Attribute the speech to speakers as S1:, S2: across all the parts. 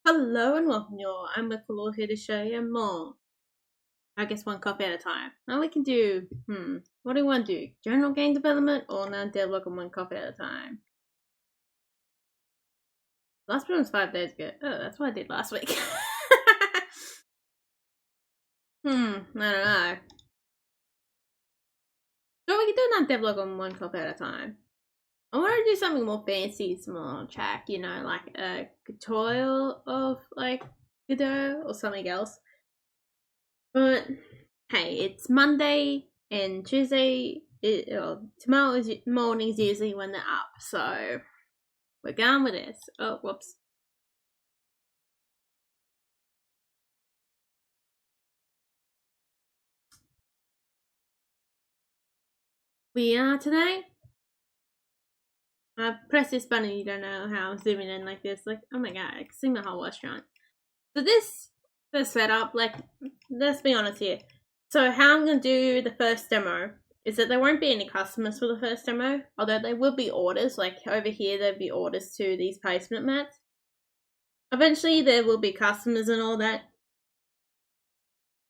S1: Hello and welcome, y'all. I'm Redcollarwolf here to show you more. I guess one copy at a time. Now we can do, what do you want to do? General game development or now Devlog on one copy at a time? Last one was 5 days ago. Oh, that's what I did last week. I don't know. So we can do now Devlog on one copy at a time. I want to do something more fancy, small track, you know, like a tutorial of like Godot or something else. But hey, it's Monday and Tuesday. Tomorrow morning's usually when they're up, so we're going with this. Oh, whoops. We are today. I press this button. You don't know how I'm zooming in like this. Like, oh my god, I can see my whole restaurant. So the setup, like, let's be honest here. So how I'm gonna do the first demo is that there won't be any customers for the first demo, although there will be orders. Like over here, there'll be orders to these placement mats. Eventually, there will be customers and all that.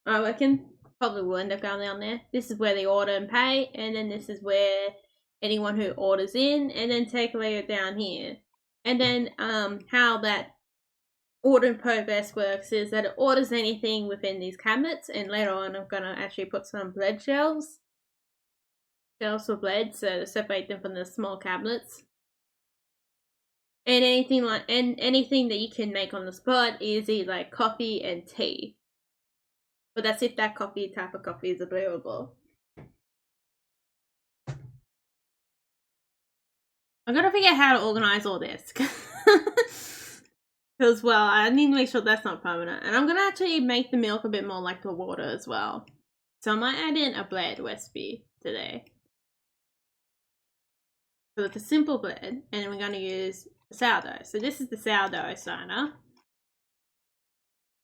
S1: I reckon probably will end up going down there. This is where they order and pay, and then this is where anyone who orders in, and then take away it down here. And then how that order progress works is that it orders anything within these cabinets, and later on I'm gonna actually put some bled shelves for bled, so to separate them from the small cabinets. And anything that you can make on the spot is either like coffee and tea. But that's if that type of coffee is available. I'm gonna figure out how to organize all this. Because, well, I need to make sure that's not permanent. And I'm gonna actually make the milk a bit more like the water as well. So I might add in a bled recipe today. So it's a simple bled, and we're gonna use sourdough. So this is the sourdough starter.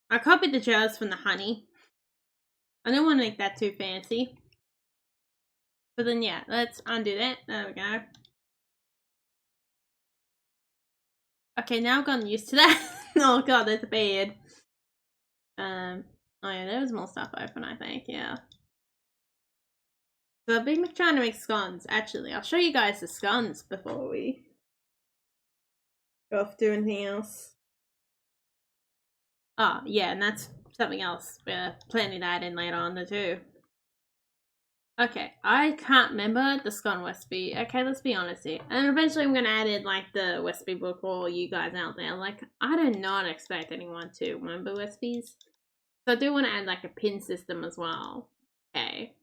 S1: I copied the jars from the honey. I don't want to make that too fancy. But then yeah, let's undo that. There we go. Okay, now I've gotten used to that. Oh god, that's bad. Oh yeah, there was more stuff open, I think, yeah. So I've been trying to make scones. Actually, I'll show you guys the scones before we go off to anything else. Oh, yeah, and that's something else. We're planning that in later on too. Okay, I can't remember the scone recipe. Okay, let's be honest here. And eventually I'm going to add in, like, the recipe book for all you guys out there. Like, I do not expect anyone to remember recipes. So I do want to add, like, a pin system as well. Okay.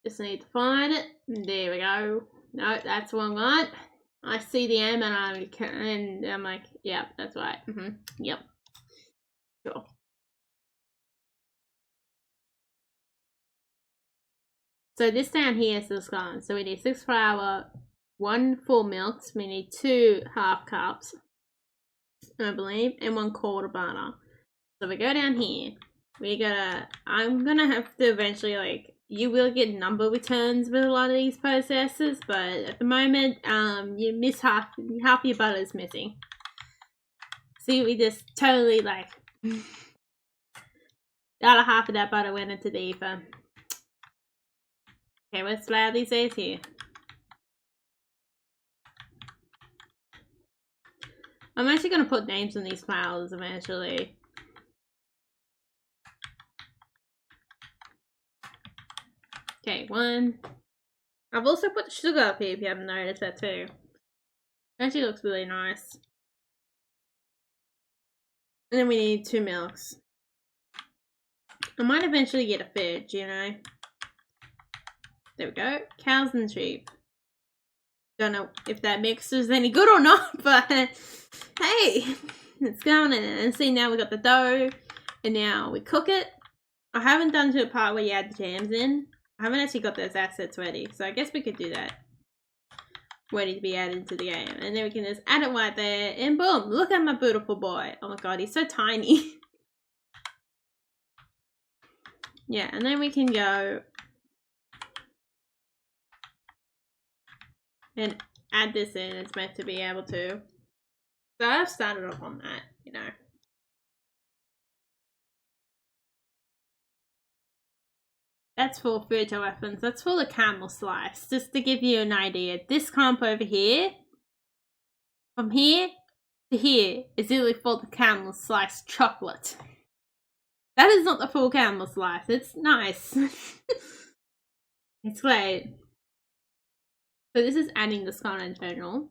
S1: Just need to find it. There we go. No, that's the wrong one. I see the M and I'm like, yeah, that's right. Yep. Sure. So this down here is the scone. So we need 6 flour, 1 full milk. We need 2 half cups, I believe, and 1/4 butter. So we go down here. I'm gonna have to eventually, like, you will get number returns with a lot of these processes, but at the moment, you miss half your butter is missing. See, we just totally, like, the other half of that butter went into the ether. Okay, let's flour these eggs here. I'm actually going to put names on these flours eventually. Okay, 1. I've also put the sugar up here if you haven't noticed that too. It actually looks really nice. And then we need 2 milks. I might eventually get a fridge, you know. There we go. Cows and sheep. Don't know if that mix is any good or not, but hey, it's going in. And see, now we got the dough, and now we cook it. I haven't done to the part where you add the jams in. I haven't actually got those assets ready, so I guess we could do that. Ready to be added to the game. And then we can just add it right there, and boom, look at my beautiful boy. Oh my god, he's so tiny. Yeah, and then we can go and add this in. It's meant to be able to. So I've started off on that, you know. That's for future weapons. That's for the camel slice. Just to give you an idea. This comp over here, from here to here, is really for the camel slice chocolate. That is not the full camel slice. It's nice. It's great. So this is adding the skull in general.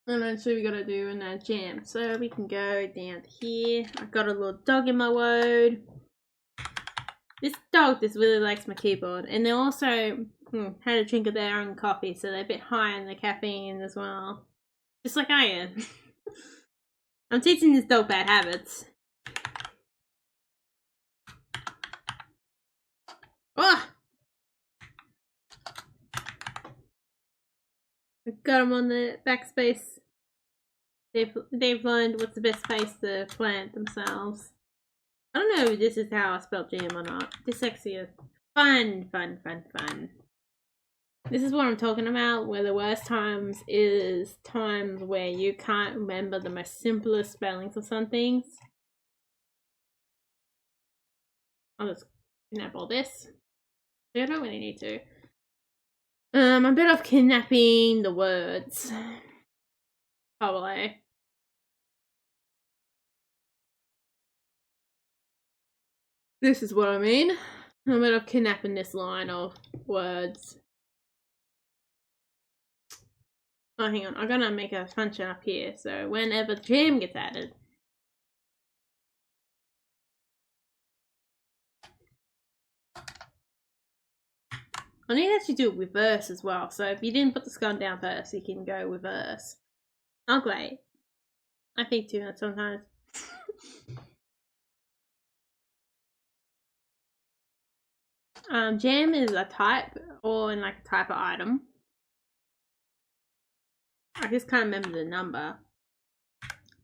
S1: And then so we gotta do a jam. So we can go down here. I've got a little dog in my wood. This dog just really likes my keyboard. And they also had a drink of their own coffee, so they're a bit high on the caffeine as well. Just like I am. I'm teaching this dog bad habits. Oh! I've got them on the backspace. They've learned what's the best space to plant themselves. I don't know if this is how I spelled jam or not. Dyslexia. Fun. This is what I'm talking about, where the worst times is times where you can't remember the most simplest spellings of some things. I'll just kidnap all this. I don't really need to. I'm better off kidnapping the words. Probably. This is what I mean. I'm better off kidnapping this line of words. Oh, hang on. I'm gonna make a function up here, so whenever jam gets added. I need to actually do it reverse as well, so if you didn't put the skull down first, you can go reverse. Oh, great. I think too much sometimes. Jam is a type, or in like a type of item. I just can't remember the number.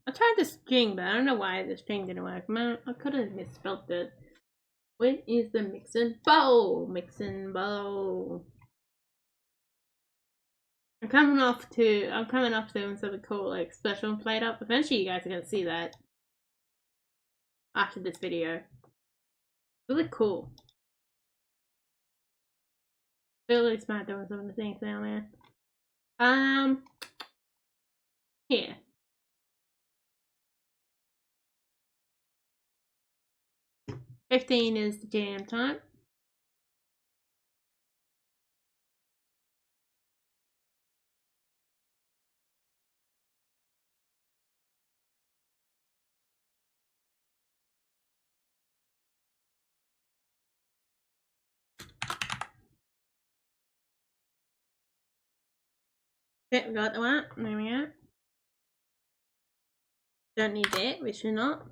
S1: I tried the string, but I don't know why the string didn't work. Man, I could have misspelled it. Where is the mixing bowl? Mixing bowl. I'm coming off doing something cool, like special plate up. Eventually you guys are gonna see that after this video. Really cool. Really smart doing some of the things down there. Here. $15 is the jam time. Okay, we got the one. There we go. Don't need that, we should not.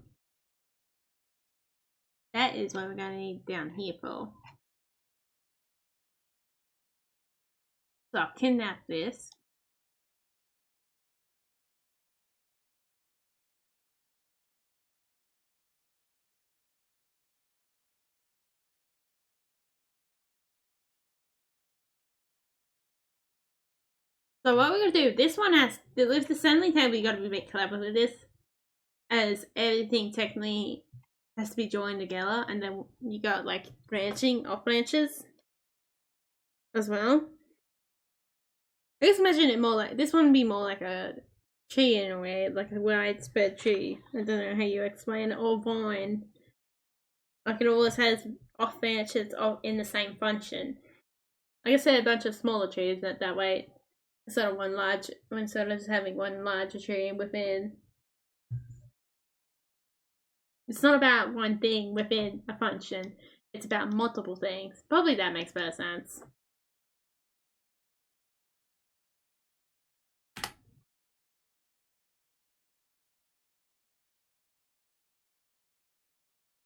S1: That is what we're going to need down here for. So I'll kidnap this. So what we're going to do, this one has, with the assembly table, you got to be a bit clever with this, as everything technically has to be joined together, and then you got like branching off branches as well. I just imagine it more like, this one would be more like a tree in a way, like a widespread tree. I don't know how you explain it, or vine. Like it always has off branches in the same function. Like I said, a bunch of smaller trees that way. Instead of just having one larger tree within. It's not about one thing within a function. It's about multiple things. Probably that makes better sense.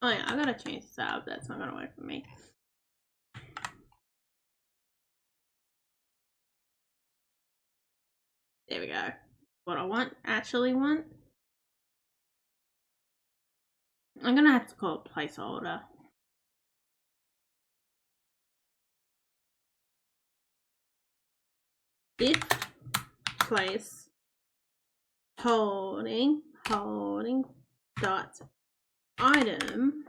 S1: Oh yeah, I gotta change this up. That's not gonna work for me. There we go. What I actually want. I'm gonna have to call it placeholder. if place holding dot item.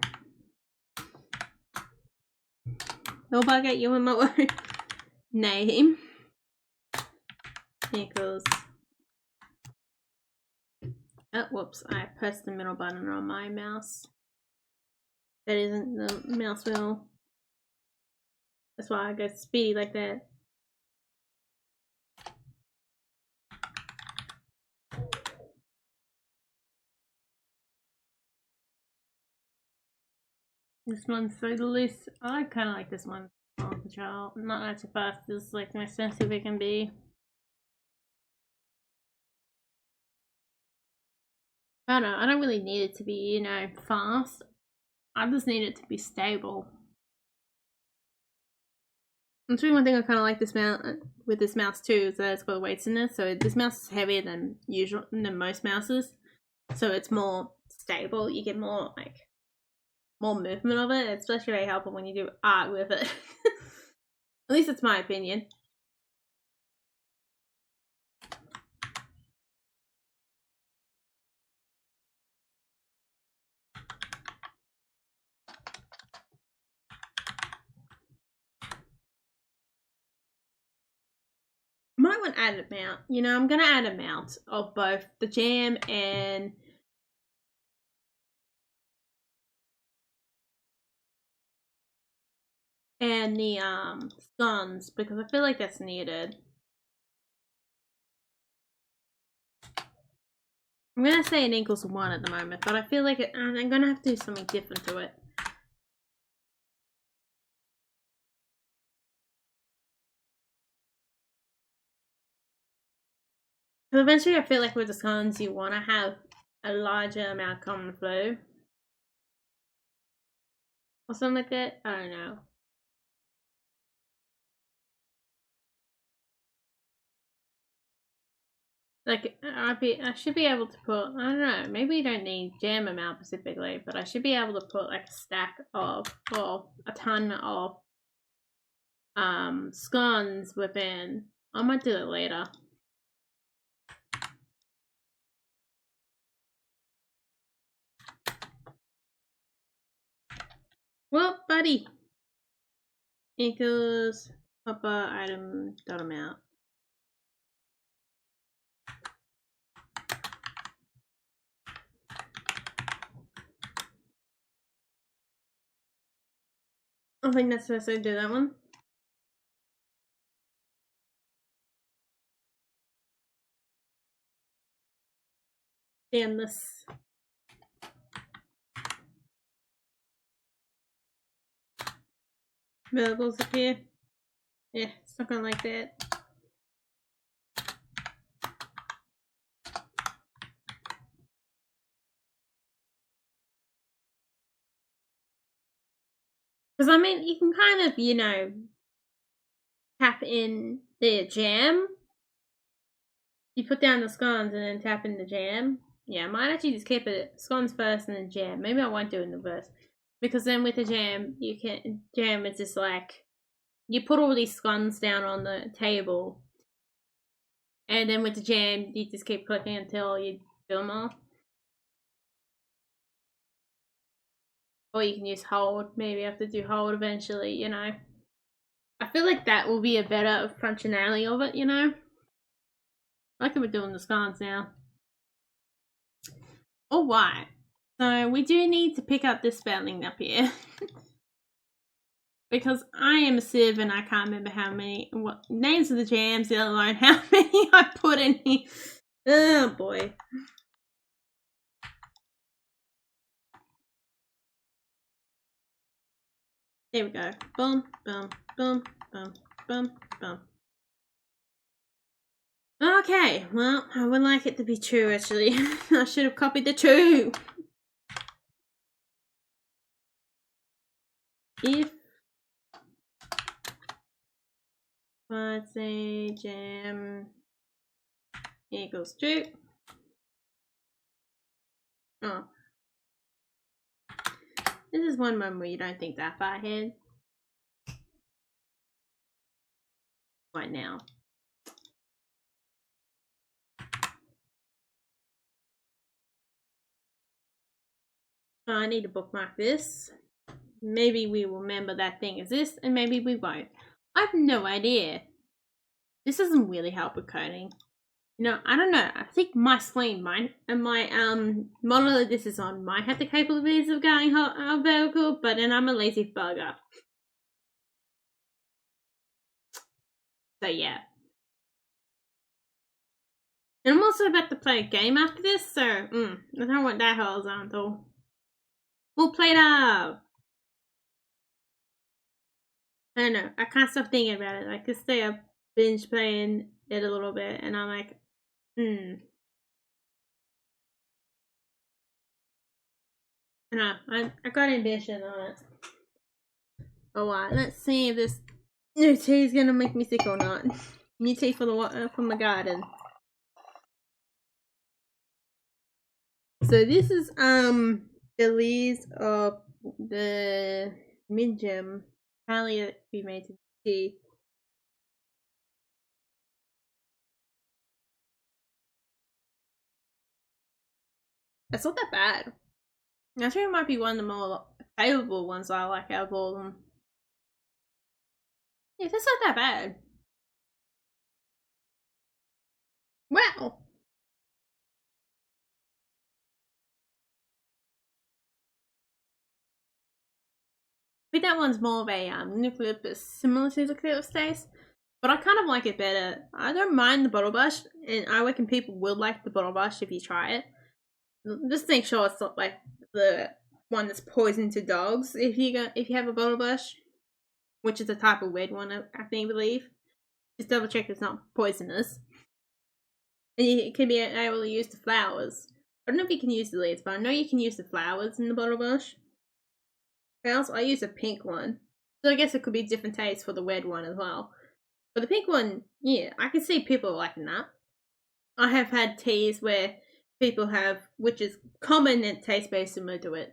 S1: I'll bug at you in my word. Name equals. Oh, whoops! I pressed the middle button on my mouse. That isn't the mouse wheel. That's why I go speedy like that. This one's so loose. I kind of like this one. Control. Not that too fast. This is like the most sensitive it can be. I don't know. I don't really need it to be, you know, fast. I just need it to be stable. That's really one thing I kind of like this mouse with this mouse too, is that it's got weights in it. So this mouse is heavier than most mouses, so it's more stable. You get more more movement of it. It's especially very helpful when you do art with it. At least it's my opinion. Might want to add a mount. You know, I'm gonna add a mount of both the jam and the scones, because I feel like that's needed. I'm gonna say it equals 1 at the moment, but I feel like I'm gonna have to do something different to it. Because eventually I feel like with the scones you want to have a larger amount coming through. Or something like that. I don't know. Like, I should be able to put, I don't know, maybe you don't need jam amount specifically, but I should be able to put like a stack of, or a ton of scones within. I might do it later. Well, buddy, equals copper item dot amount. I think that's supposed to do that one. Damn this. Variables up here. Yeah, it's not gonna like that. Because, I mean, you can kind of, you know, tap in the jam. You put down the scones and then tap in the jam. Yeah, I might actually just keep it scones first and then jam. Maybe I won't do it in the verse. Because then with the jam, jam is just like, you put all these scones down on the table. And then with the jam, you just keep clicking until you do them all. Or you can use hold. Maybe you have to do hold eventually, you know. I feel like that will be a better functionality of it, you know. Like we're doing the scones now. Alright. So we do need to pick up this spelling up here. Because I am a sieve and I can't remember what names of the jams, let alone how many I put in here. Oh boy. There we go. Boom, boom, boom, boom, boom, boom. Okay, well, I would like it to be true actually. I should have copied the 2. If let's say jam equals true. Oh. This is one moment where you don't think that far ahead. Right now. I need to bookmark this. Maybe we will remember that thing exists, and maybe we won't. I have no idea. This doesn't really help with coding. You know, I don't know. I think my screen, my model this is on might have the capabilities of going vertical, but then I'm a lazy bugger. So yeah. And I'm also about to play a game after this, so I don't want that horizontal. We'll play it up. I don't know. I can't stop thinking about it. Like, this day I binge playing it a little bit, and I'm like, No, I got ambition on it. Alright, let's see if this new tea is gonna make me sick or not. New tea for the from the garden. So this is the leaves of the mint-gem. Apparently it be made to tea. That's not that bad. Actually, it might be one of the more favourable ones I like out of all of them. Yeah, that's not that bad. Wow. I think that one's more of a eucalyptus, similar to the eucalyptus taste, but I kind of like it better. I don't mind the bottle brush, and I reckon people will like the bottle brush if you try it. Just make sure it's not like the one that's poison to dogs. If you have a bottle brush, which is a type of red one, I believe, just double check it's not poisonous. And it can be able to use the flowers. I don't know if you can use the leaves, but I know you can use the flowers in the bottle brush. Flowers, I use a pink one, so I guess it could be different taste for the red one as well. But the pink one, yeah, I can see people liking that. I have had teas where people have, which is common and taste based similar to it.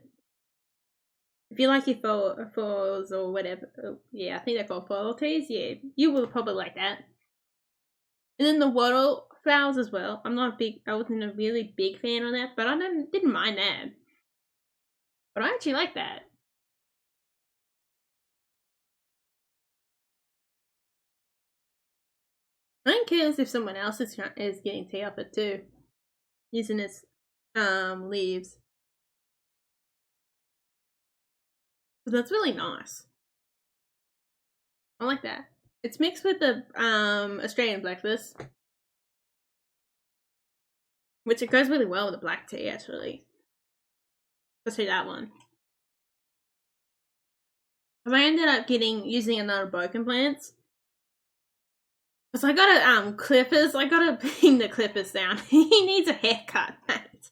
S1: If you like your foils or whatever, yeah, I think they're called foil teas, yeah, you will probably like that. And then the wattle flowers as well. I wasn't a really big fan on that, but I didn't mind that. But I actually like that. I don't care if someone else is getting tea off it too, using its leaves. But that's really nice. I like that. It's mixed with the Australian breakfast, which it goes really well with the black tea actually. Especially that one. I ended up using another broken plants. Cause I gotta clippers. I gotta bring the clippers down. He needs a haircut, mate.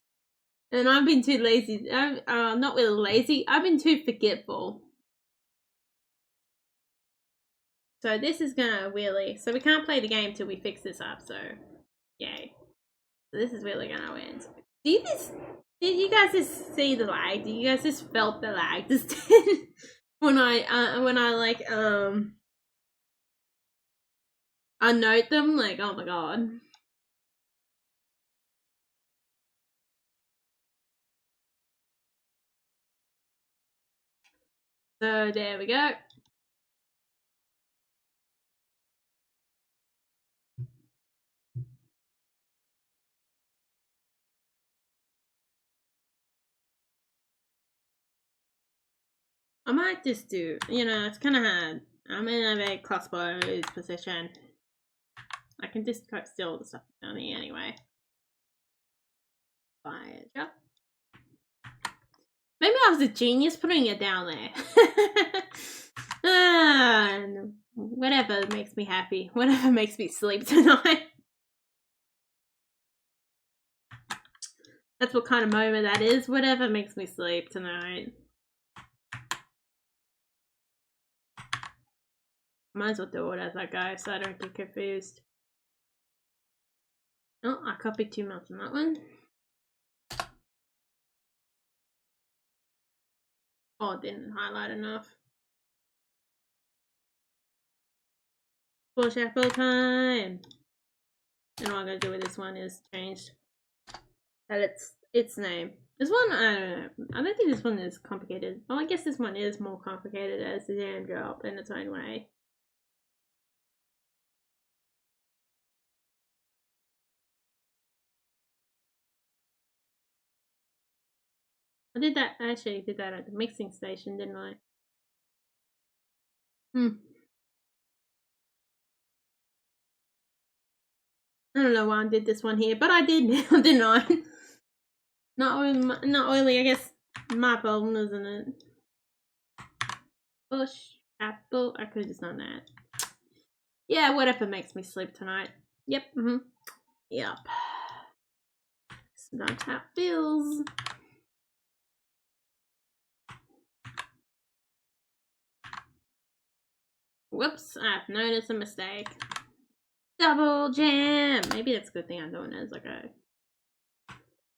S1: And I've been too lazy. I'm not really lazy. I've been too forgetful. So this is gonna really. So we can't play the game till we fix this up. So, yay. So this is really gonna end. Did you guys just see the lag? Did you guys just felt the lag? Just when I like unnote them, like, oh my god. So there we go. I might just do, it's kind of hard. I'm in a very crossbows position. I can just steal the stuff down here anyway. Fire drop. Maybe I was a genius putting it down there. Whatever makes me happy. Whatever makes me sleep tonight. That's what kind of moment that is. Whatever makes me sleep tonight. Might as well do it as I go so I don't get confused. Oh, I copied too much on that one. Oh, didn't highlight enough. Full shuffle time. And all I'm gonna do with this one is change that its name. This one, I don't know. I don't think this one is complicated. Well, I guess this one is more complicated as a jam drop in its own way. I actually did that at the mixing station, didn't I? I don't know why I did this one here, but I did now, didn't I? Not really, I guess my problem, isn't it? Bush, apple, I could've just done that. Yeah, whatever makes me sleep tonight. Yep, yep. It's not how it feels. Whoops, I've noticed a mistake. Double jam! Maybe that's a good thing I'm doing it as like a...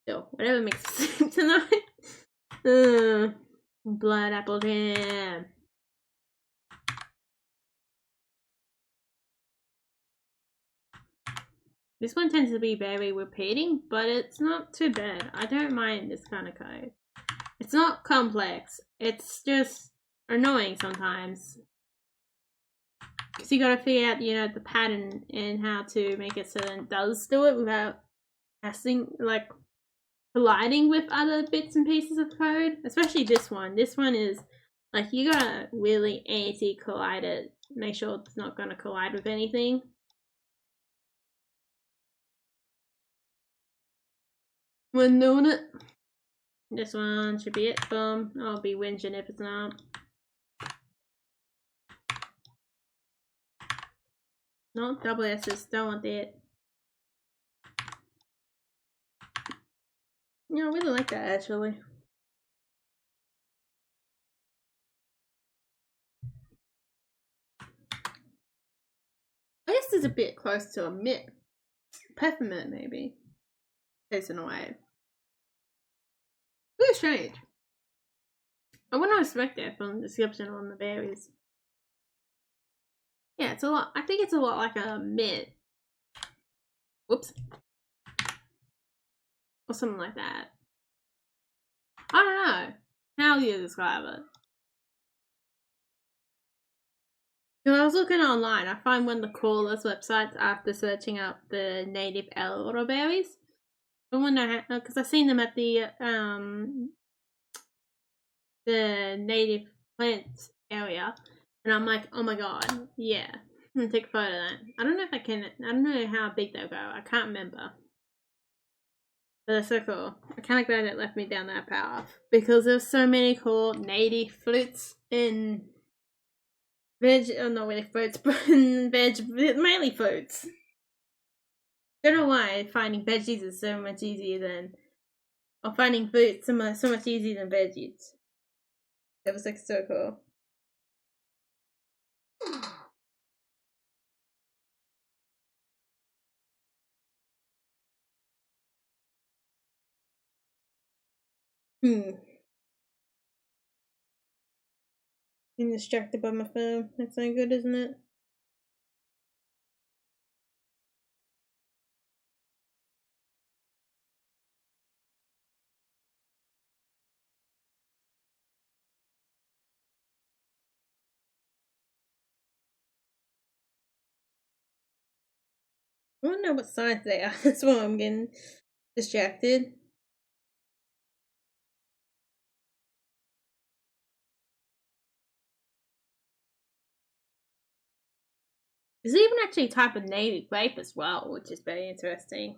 S1: Still, whatever makes me sleep tonight. Blood apple jam. This one tends to be very repeating, but it's not too bad. I don't mind this kind of code. It's not complex. It's just annoying sometimes. Because you gotta figure out, you know, the pattern and how to make it so that it does do it without passing, like, colliding with other bits and pieces of code. Especially this one. This one is, like, you gotta really anti-collide it. Make sure it's not gonna collide with anything. When doing it. This one should be it. Boom. I'll be whinging if it's not. No, double S's. Don't want that. Yeah, I really like that actually. I guess it's a bit close to a mint. Peppermint, maybe. Tastes in a way. Really strange. I wouldn't expect that from the description on the berries. Yeah, it's a lot. I think it's a lot like a mint. Whoops. Or something like that. I don't know. How do you describe it? When I was looking online, I find one of the coolest websites after searching up the native elderberries. I wonder how, because I've seen them at the native plants area, and I'm like, oh my god, yeah, I'm gonna take a photo of that. I don't know if I can. I don't know how big they'll go. I can't remember. But they're so cool. I'm kind of glad it left me down that path because there's so many cool native fruits in veg. Oh, not really fruits, but in veg, mainly fruits. Don't know why finding veggies is so much easier than, or finding fruits so much easier than veggies. It was like so cool. Being distracted by my phone. That's not good, isn't it? I don't know what size they are. That's why I'm getting distracted. There's even actually a type of native grape as well, which is very interesting.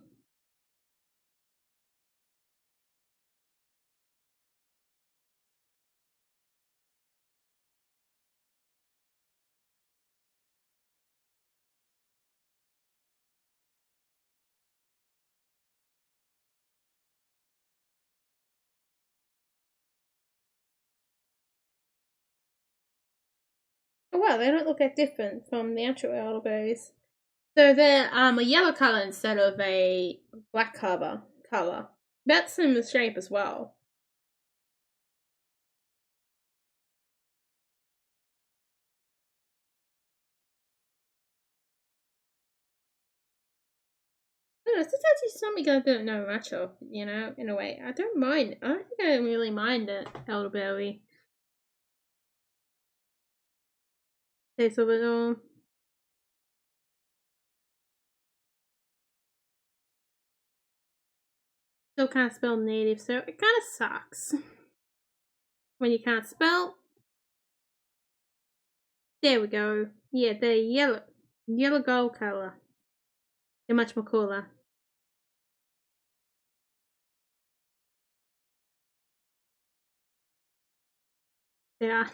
S1: Oh wow, they don't look that different from the actual elderberries. So they're a yellow colour instead of a black colour. About similar shape as well. honest, it's actually something I don't know much of, you know, in a way. I don't mind. I don't think I really mind it, elderberry. Taste of it all. Still can't spell native, so it kind of sucks when you can't spell. There we go. Yeah, they're yellow gold color. They're much more cooler. They are.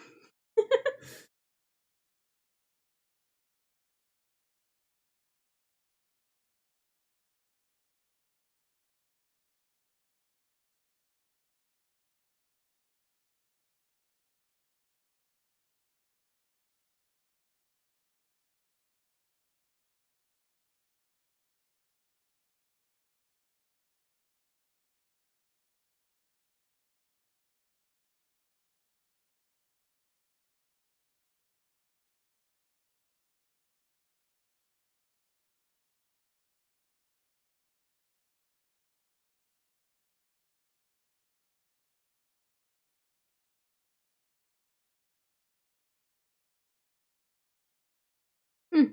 S1: Hmm.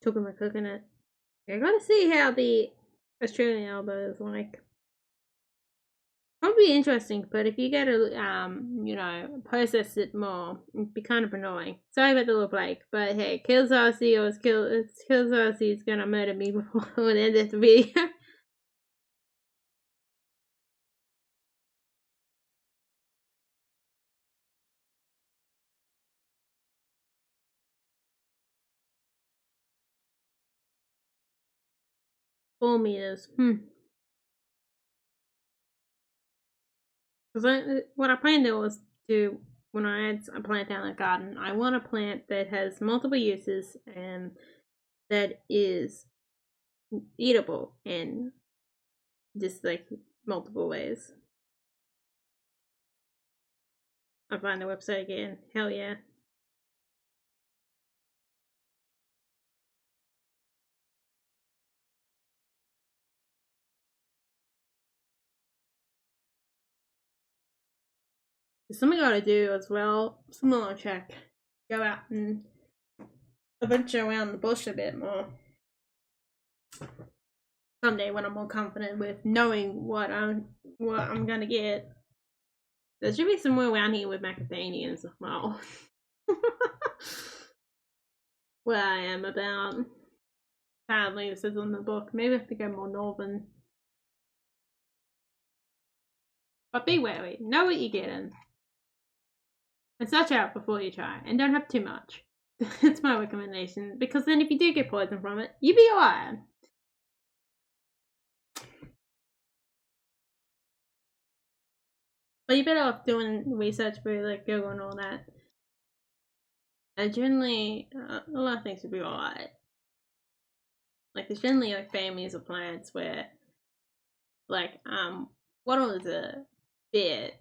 S1: Talking about cooking it. I gotta see how the Australian elbow is like. Probably interesting, but if you get to you know, process it more, it'd be kind of annoying. Sorry about the little break, but hey, kills Aussie or kills Aussie is gonna murder me before the end of the video. $4 meters. Because what I plan to do is to, when I add a plant down the garden, I want a plant that has multiple uses and that is eatable in just like multiple ways. I'll find the website again. Hell yeah. Something I gotta do as well, similar check. Go out and adventure around the bush a bit more. Someday when I'm more confident with knowing what I'm gonna get. There should be somewhere around here with macadamias as well. Where I am about. Sadly, this is on the book. Maybe I have to go more northern. But be wary. Know what you're getting. And search out before you try. And don't have too much. It's my recommendation. Because then if you do get poison from it, you'll be alright. But you're better off doing research for like Google and all that. And generally, a lot of things will be alright. Like there's generally like families of plants where, like water is a bit,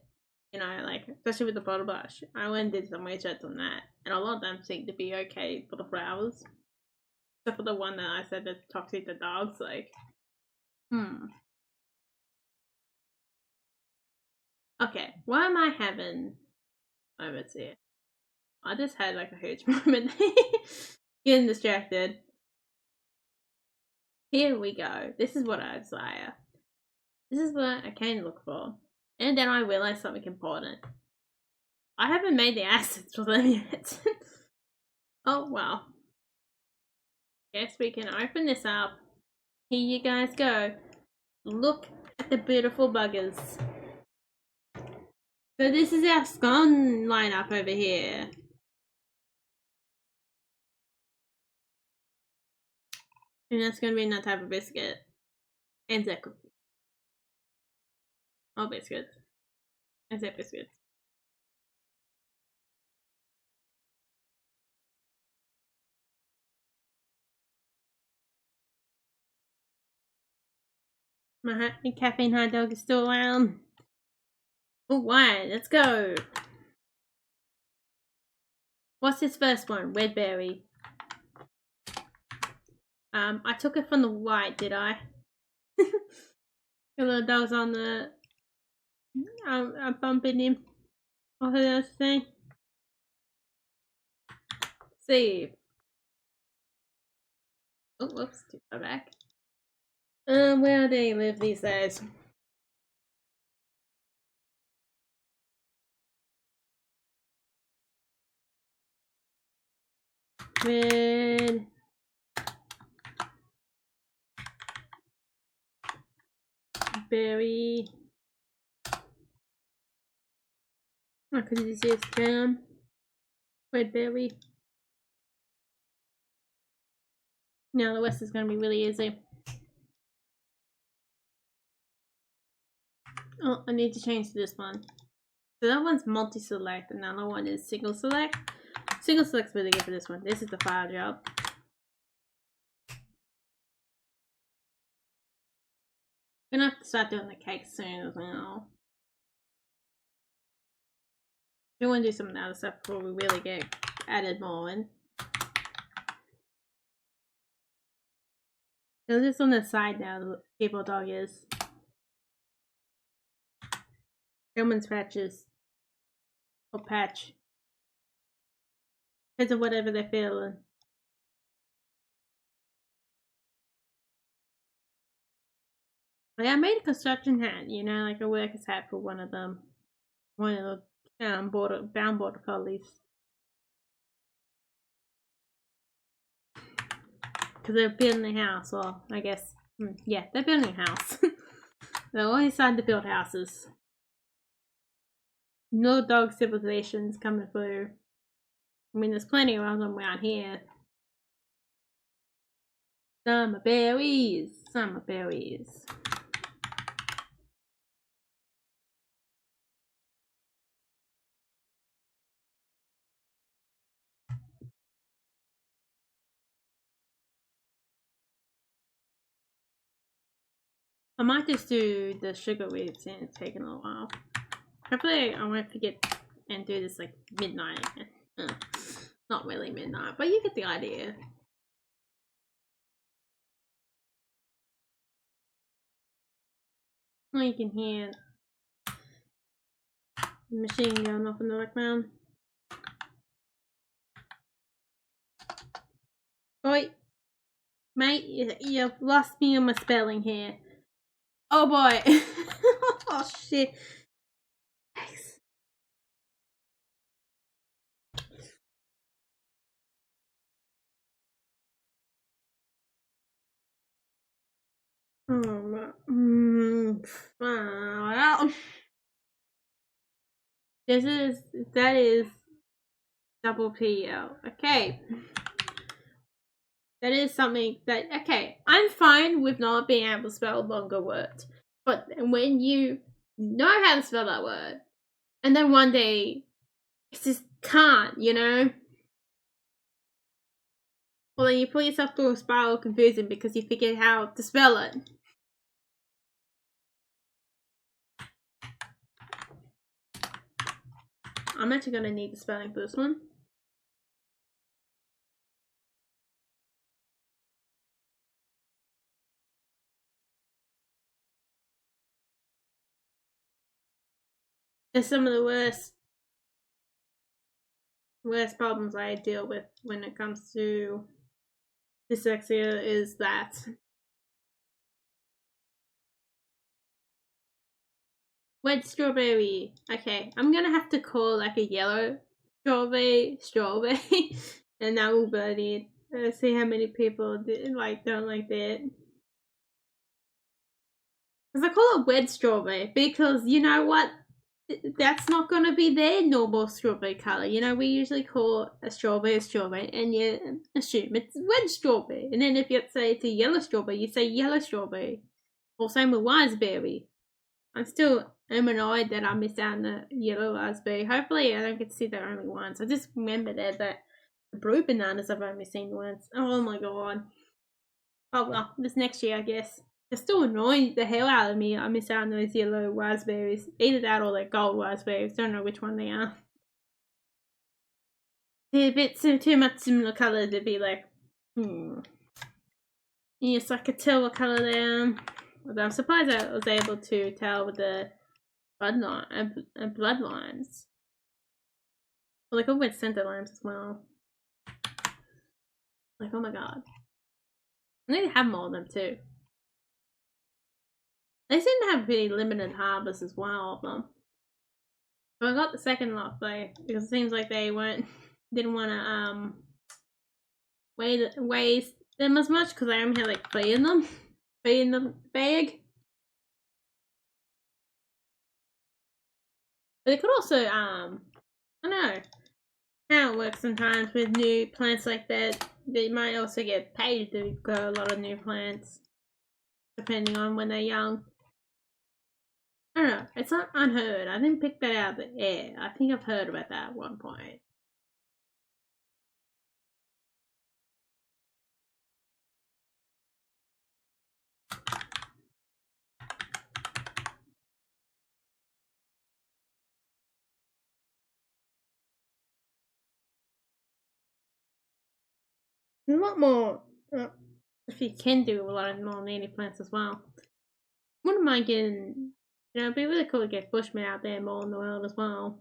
S1: you know, like especially with the bottle brush. I went and did some research on that, and a lot of them seem to be okay for the flowers, except for the one that I said that's toxic to dogs. Like, Okay, why am I having moments here? I just had like a huge moment. Getting distracted. Here we go. This is what I desire. This is what I came to look for. And then I realized something important. I haven't made the assets for them yet. Oh well. Guess we can open this up. Here you guys go. Look at the beautiful buggers. So this is our scone lineup over here. And that's going to be another type of biscuit. And that cookie. All biscuits. And that biscuits. My caffeine hot dog is still around. Alright, let's go. What's this first one? Red berry. I took it from the white, did I? That was on the I'm bumping him. What was I saying? Save. Oh, whoops, too far back. Where do they live these days? Red berry. Oh, because this is jam. Red berry. Now the west is going to be really easy. Oh, I need to change to this one. So that one's multi-select, and the other one is single select. Single select's really good for this one. This is the fire job. I'm gonna have to start doing the cake soon as well. We want to do some of the other stuff before we really get added more in. So this on the side now, the people dog is. Someone's patches. Or patch. Because of whatever they're feeling. Like I made a construction hat, you know, like a worker's hat for one of them. One of the border collies. Because they're building a house, or I guess, yeah, they're building a house. They're always starting to build houses. No dog civilizations coming through. I mean, there's plenty around them around here. Summer berries, summer berries. I might just do the sugar whips and it's taking a little while. Hopefully I won't forget and do this like midnight. Not really midnight, but you get the idea. Oh, you can hear the machine going off in the background. Oi, mate, you've lost me on my spelling here. Oh boy. Oh shit. Thanks. Oh, well. That is double PL. Okay. That is something that, okay, I'm fine with not being able to spell longer words. But when you know how to spell that word, and then one day, you just can't, you know? Well, then you put yourself through a spiral of confusion because you forget how to spell it. I'm actually going to need the spelling for this one. There's some of the worst problems I deal with when it comes to dyslexia is that wet strawberry. Okay, I'm gonna have to call like a yellow strawberry, and that will burn it. Let's see how many people don't like that. Because I call it wet strawberry because you know what? That's not going to be their normal strawberry colour. You know, we usually call a strawberry, and you assume it's red strawberry. And then if you say it's a yellow strawberry, you say yellow strawberry. Or same with raspberry. I'm still annoyed that I missed out on the yellow raspberry. Hopefully I don't get to see that only once. I just remember that the blue bananas I've only seen once. Oh my god. Oh well, this next year I guess. They're still annoying the hell out of me. I miss out on those yellow raspberries. Either that or they're gold raspberries. Don't know which one they are. they're a bit too much similar colour to be like, Yes, I could tell what colour they are. Although I'm surprised I was able to tell with the bloodlines. Well, they could with center lines as well. Like, oh my god. I need to have more of them too. They seem to have pretty limited harvest as well of them. But I got the second lot though, because it seems like they didn't want to waste them as much, because I only had like 3 in them. 3 in the bag. But it could also, I don't know how it works sometimes with new plants like that. They might also get paid to grow a lot of new plants, depending on when they're young. I don't know, it's not unheard. I didn't pick that out of the air. I think I've heard about that at one point. A lot more, if you can do a lot of more native plants as well. Wouldn't mind getting, it'd be really cool to get bushmen out there more in the world as well.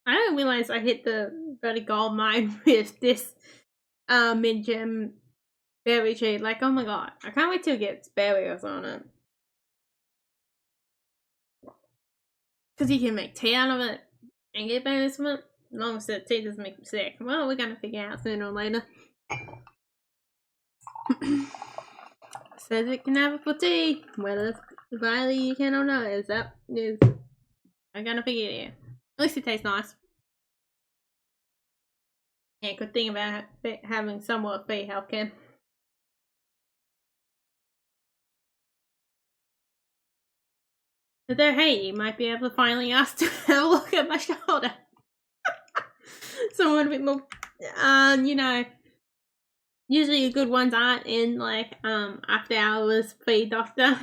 S1: I didn't realize I hit the bloody gold mine with this mid-gem berry tree. Like, oh my god, I can't wait till it gets berries on it. Because you can make tea out of it and get berries from it. As long as the tea doesn't make you sick. Well, we're gonna figure out sooner or later. Says it can have it for tea. Whether Riley you can or not is I'm gonna figure it out. At least it tastes nice. Yeah, good thing about having somewhat free healthcare. But though, hey, you might be able to finally ask to have a look at my shoulder. Someone a bit more, you know, usually the good ones aren't in, like, after hours free doctor.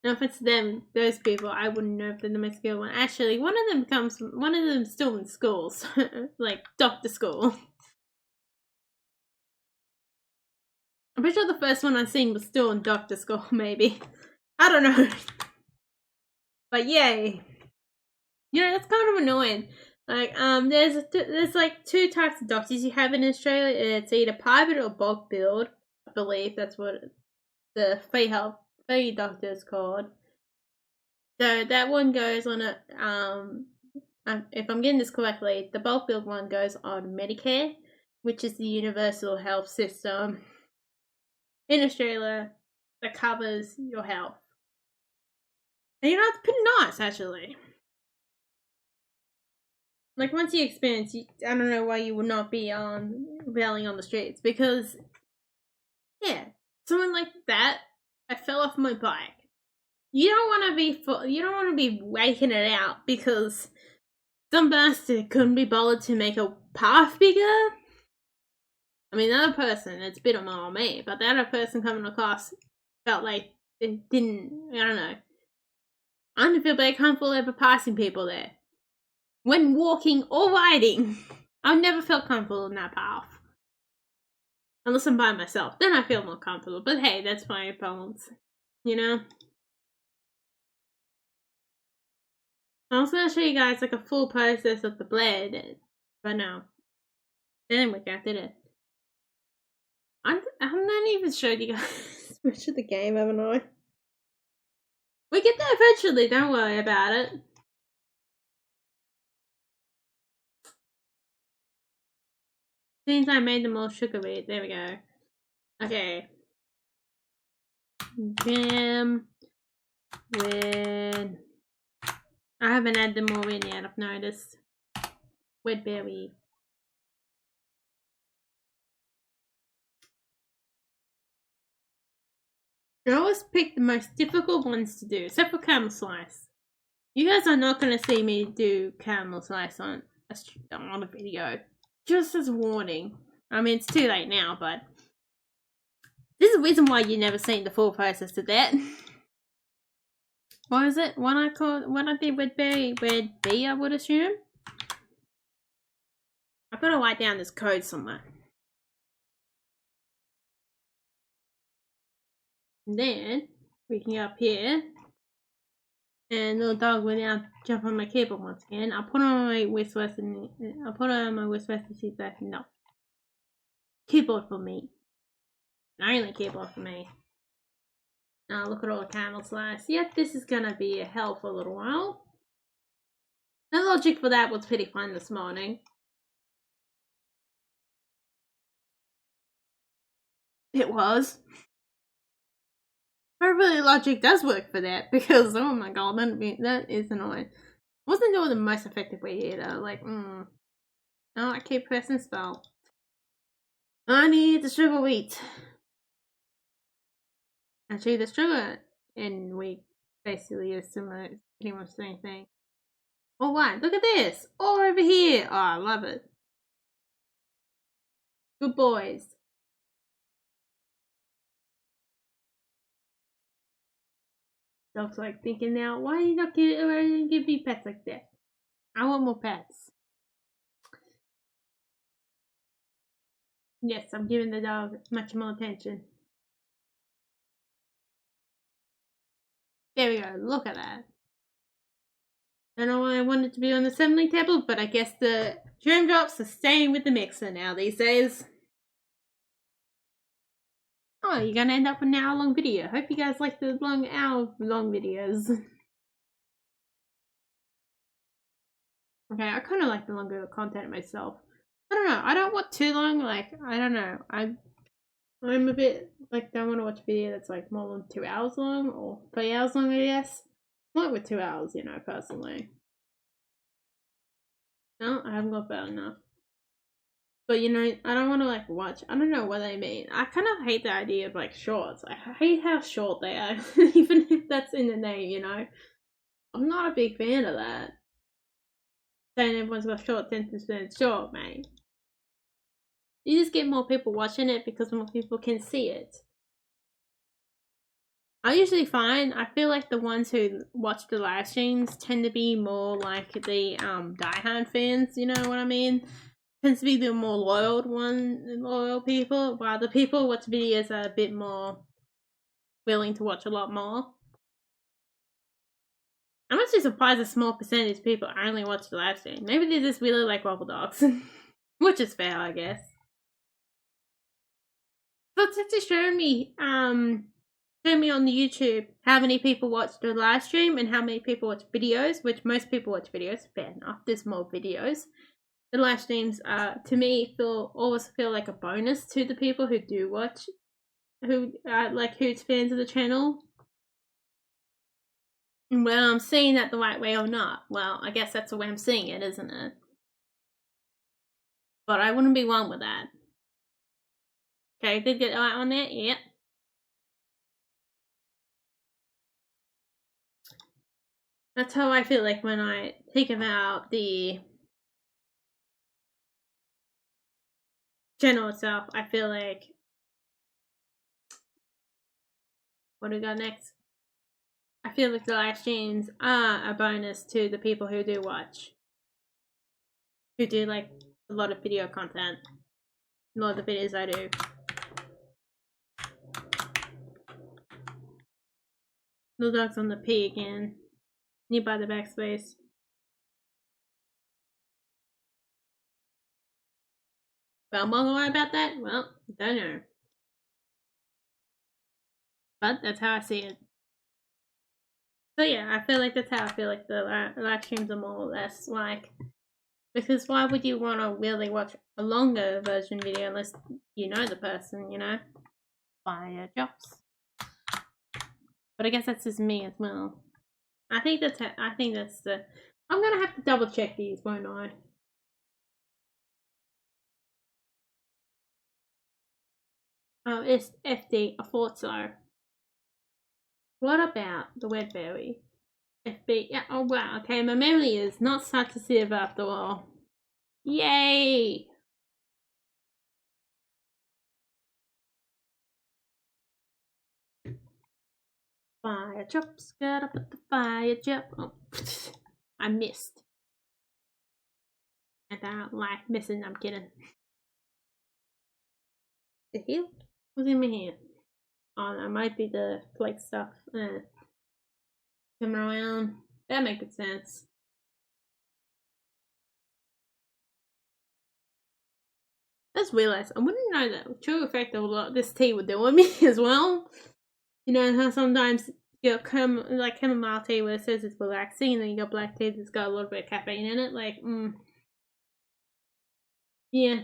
S1: And if it's them, those people, I wouldn't know if they're the most skilled one. Actually, one of them's still in school, so, like, doctor school. I'm pretty sure the first one I seen was still in doctor school, maybe. I don't know. But yay. You know, that's kind of annoying. Like, there's like 2 types of doctors you have in Australia. It's either private or bulk billed. I believe that's what the free doctor is called. So that one goes on if I'm getting this correctly, the bulk billed one goes on Medicare, which is the universal health system in Australia that covers your health. And you know, it's pretty nice, actually. Like, once you experience, I don't know why you would not be railing on the streets, because, yeah, someone like that, I fell off my bike. You don't want to be waking it out because some bastard couldn't be bothered to make a path bigger. I mean, the other person, it's a bit more on me, but the other person coming across felt like it didn't, I don't know. I don't feel very comfortable ever passing people there. When walking or riding, I've never felt comfortable in that path. Unless I'm by myself, then I feel more comfortable. But hey, that's my opponents, you know? I was going to show you guys like a full process of the blade, but no. It didn't work out, did it? I haven't even showed you guys much of the game, haven't I? We get there eventually, don't worry about it. Since I made them all sugary, there we go. Okay. Jam. Red. I haven't had them all in yet, I've noticed. Red berry. I always pick the most difficult ones to do, except for caramel slice. You guys are not going to see me do caramel slice on a video. Just as a warning. I mean, it's too late now, but this is the reason why you've never seen the full process of that. What is it? What I did with red B, I would assume. I've got to write down this code somewhere. And then we can go up here, and little dog will now jump on my keyboard once again. I'll put on my wristwatch and see if that no. Keyboard for me. Only keyboard for me. Now look at all the camel slice. Yep, this is gonna be a hell for a little while. The logic for that was pretty fun this morning. It was. Hopefully logic does work for that, because oh my god, that is annoying. Wasn't doing the most effective way either. Like, oh, I keep pressing spell. I need the sugar wheat. Actually, the sugar and wheat basically is similar, pretty much the same thing. Oh, wow, look at this! All over here! Oh, I love it. Good boys. Dog's like thinking now, why are you not give me pets like that? I want more pets. Yes, I'm giving the dog much more attention. There we go, look at that. I don't know why I wanted to be on the assembly table, but I guess the germ drops are staying with the mixer now these days. Oh, you're gonna end up with an hour-long video. Hope you guys like the hour-long videos. Okay, I kind of like the longer content myself. I don't know. I don't want too long. Like, I don't know. I'm a bit like don't want to watch a video that's like more than 2 hours long or 3 hours long. I guess. Not with 2 hours, you know, personally. No, I haven't got better enough. But you know, I don't want to like watch. I don't know what I mean. I kind of hate the idea of like shorts. I hate how short they are, even if that's in the name. You know, I'm not a big fan of that. Saying everyone's got short sentences, it's short, mate. You just get more people watching it because more people can see it. I usually find, I feel like the ones who watch the live streams tend to be more like the diehard fans, you know what I mean? Tends to be the more loyal people, while the people who watch videos are a bit more willing to watch a lot more. I'm actually surprised a small percentage of people only watch the live stream. Maybe they just really like Wobble Dogs. Which is fair, I guess. So it's actually showing me on the YouTube how many people watch the live stream and how many people watch videos, which most people watch videos. Fair enough, there's more videos. The live streams to me always feel like a bonus to the people who do watch, who's fans of the channel. And whether I'm seeing that the right way or not, well, I guess that's the way I'm seeing it, isn't it? But I wouldn't be wrong with that. Okay, did get right on there? Yep. That's how I feel like when I think about the channel itself. I feel like, what do we got next? I feel like the live streams are a bonus to the people who do watch. Who do like a lot of video content. A lot of the videos I do. Little dog's on the P again. Nearby the backspace. Well, I'm wrong about that? Well, don't know. But that's how I see it. So yeah, I feel like that's how I feel like the live streams are more or less like. Because why would you want to really watch a longer version video unless you know the person, you know? Fire drops. But I guess that's just me as well. I think that's the. I'm gonna have to double check these, won't I? Oh, it's FD. I thought so. What about the Wedberry? FB. Yeah. Oh wow. Okay, my memory is not such a sieve after all. Yay! Fire chops, gotta put the fire chop. Oh, I missed. And I don't like missing, I'm kidding. The hell? What's in my hand? Oh, that might be the plate stuff. Coming around. That makes good sense. I just realized I wouldn't know that true effect of what this tea would do on me as well. You know how sometimes you got like chamomile tea where it says it's relaxing, and then you got black tea that's got a little bit of caffeine in it. Like, yeah.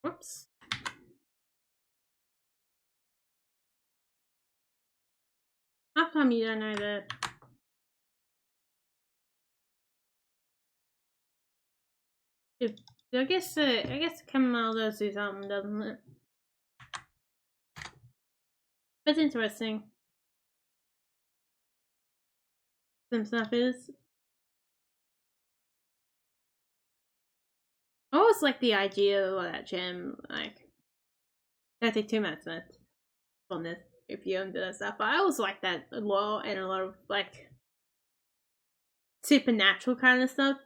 S1: Whoops. How come you don't know that? I guess chamomile does do something, doesn't it? That's interesting. Some stuff is. I always like the idea of that gem. Like, don't take too much on this if you do that stuff. But I always like that a lot, and a lot of like supernatural kind of stuff.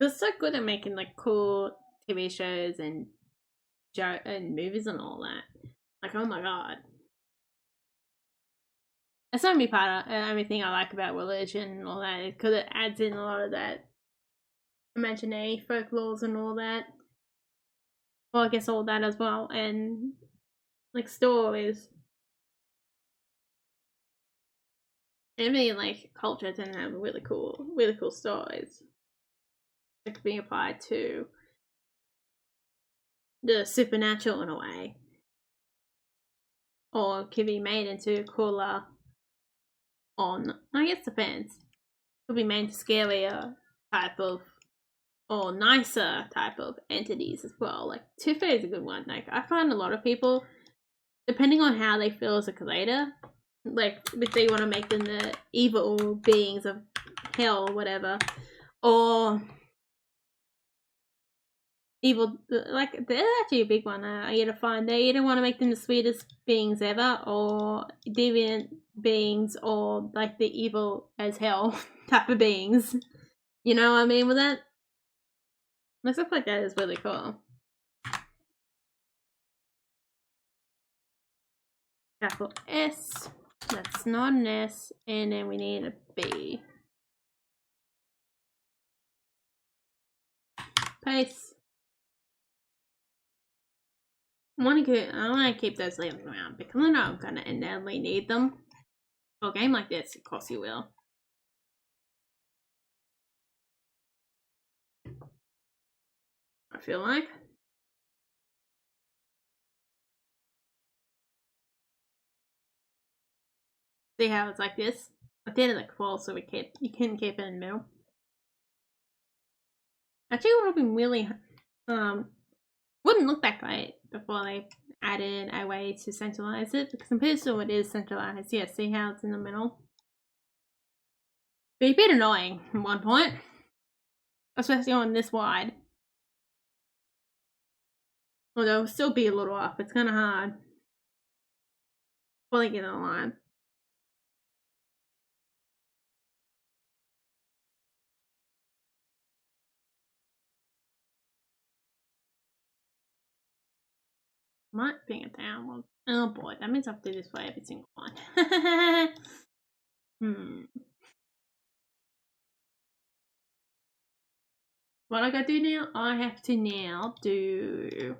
S1: It's so good at making like cool TV shows and movies and all that. Like, oh my god. That's the only thing I like about religion and all that, because it adds in a lot of that imaginary folklores and all that. Well, I guess all that as well, and like stories. Every like culture tend to have really cool stories that could be applied to the supernatural in a way, or can be made into cooler. I guess depends. Could be made to scarier type of, or nicer type of entities as well. Like Tooth Fairy is a good one. Like I find a lot of people, depending on how they feel as a creator, like if they want to make them the evil beings of hell or whatever, or evil, like they're actually a big one. I either find they either want to make them the sweetest beings ever, or deviant beings, or like the evil as hell type of beings. You know what I mean with that? Stuff like that is really cool. Capital S. That's not an S, and then we need a B. Paste. I want to keep those labels around because I know I'm gonna inevitably need them. For a game like this, of course you will. I feel like. See how it's like this? I did it like full so you can keep it in the middle. Actually, it would have been really wouldn't look that great before they added a way to centralize it, because I'm pretty sure it is centralized. Yeah, see how it's in the middle? Be a bit annoying at one point, especially on this wide. Although it'll still be a little off. It's kind of hard. Fully get on line. Might bring it down. Well, oh boy, that means I have to do this for every single one. What I gotta do now? I have to now do.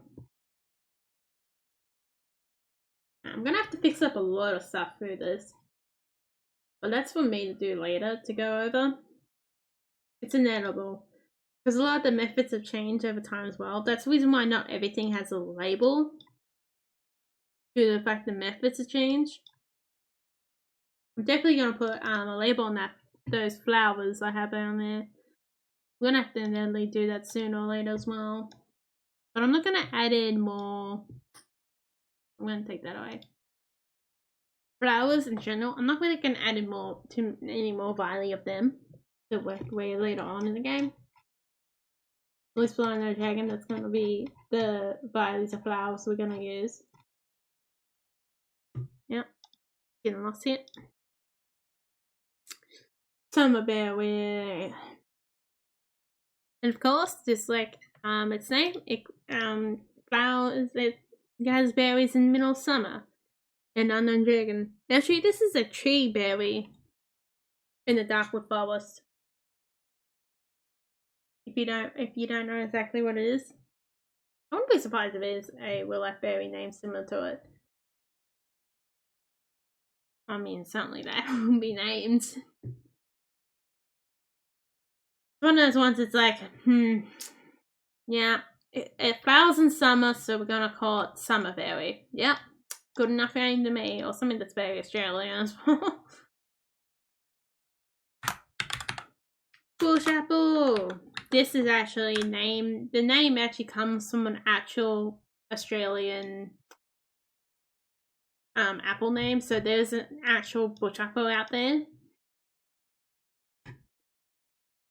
S1: I'm gonna have to fix up a lot of stuff through this. But that's for me to do later to go over. It's inevitable. Because a lot of the methods have changed over time as well. That's the reason why not everything has a label. Due to the fact the methods have changed. I'm definitely gonna put a label on those flowers I have on there. We're gonna have to inevitably do that sooner or later as well. But I'm not gonna add in more. I'm gonna take that away. Flowers in general, I'm not really gonna add in any more variety of them to work way later on in the game. At least for no dragon, that's gonna be the varieties of flowers we're gonna use. Yep, getting lost here. Summer berry. And of course, just like its name, it flowers, it gathers berries in the middle of summer. An unknown dragon. Actually, this is a tree berry in the Darkwood Forest. If you don't know exactly what it is, I wouldn't be surprised if it is a real life berry name similar to it. I mean, certainly that would be named. One of those ones it's like, yeah, it flowers in summer, so we're gonna call it summer berry. Yep, good enough name to me, or something that's very Australian as well. Bush apple. This is actually named. The name actually comes from an actual Australian apple name. So there's an actual bush apple out there,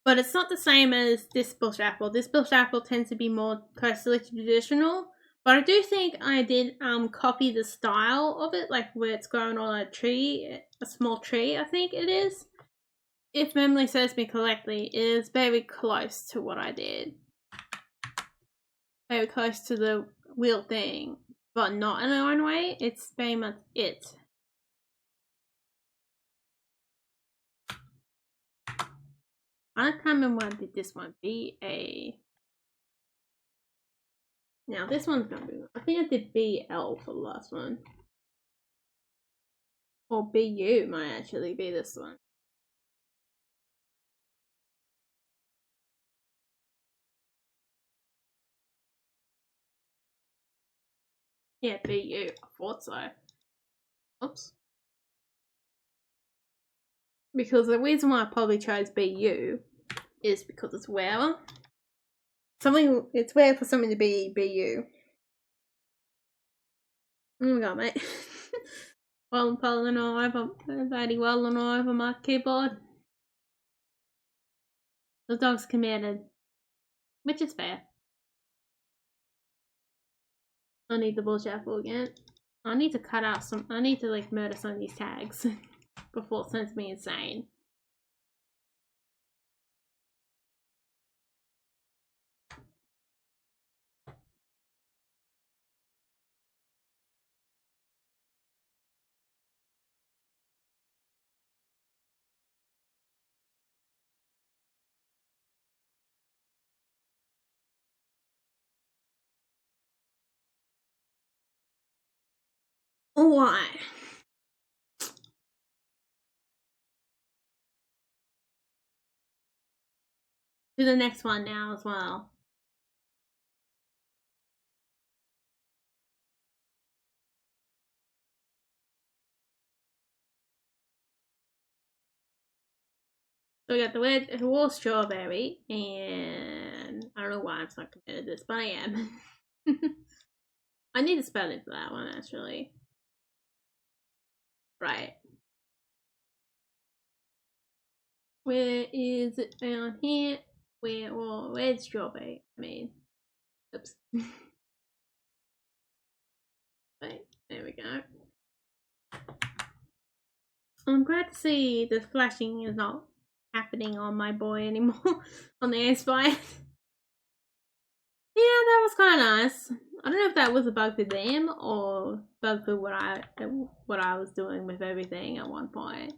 S1: but it's not the same as this bush apple. This bush apple tends to be more closely traditional. But I do think I did copy the style of it, like where it's grown on a tree, a small tree. I think it is. If memory serves me correctly, it is very close to what I did. Very close to the real thing, but not in our own way. It's very much it. I can't remember what I did this one. B-A. Now this one's gonna be, I think I did B-L for the last one. Or B-U might actually be this one. Yeah, B-U. I thought so. Oops. Because the reason why I probably chose B-U is because it's rarer. It's rare for something to be B-U. Oh my god, mate. Well, falling all over, very well and all over my keyboard. The dog's committed, which is fair. I need the bullshit apple again. I need to cut out some. I need to like murder some of these tags before it sends me insane. Why? To the next one now as well. So we got the red raw strawberry, and I don't know why I'm so committed to this, but I am. I need to spell it for that one actually. Right. Where is it down here? Red strawberry. I mean, oops. Right, there we go. I'm glad to see the flashing is not happening on my boy anymore on the Aspire. Yeah, that was kind of nice. I don't know if that was a bug for them or bug for what I was doing with everything at one point.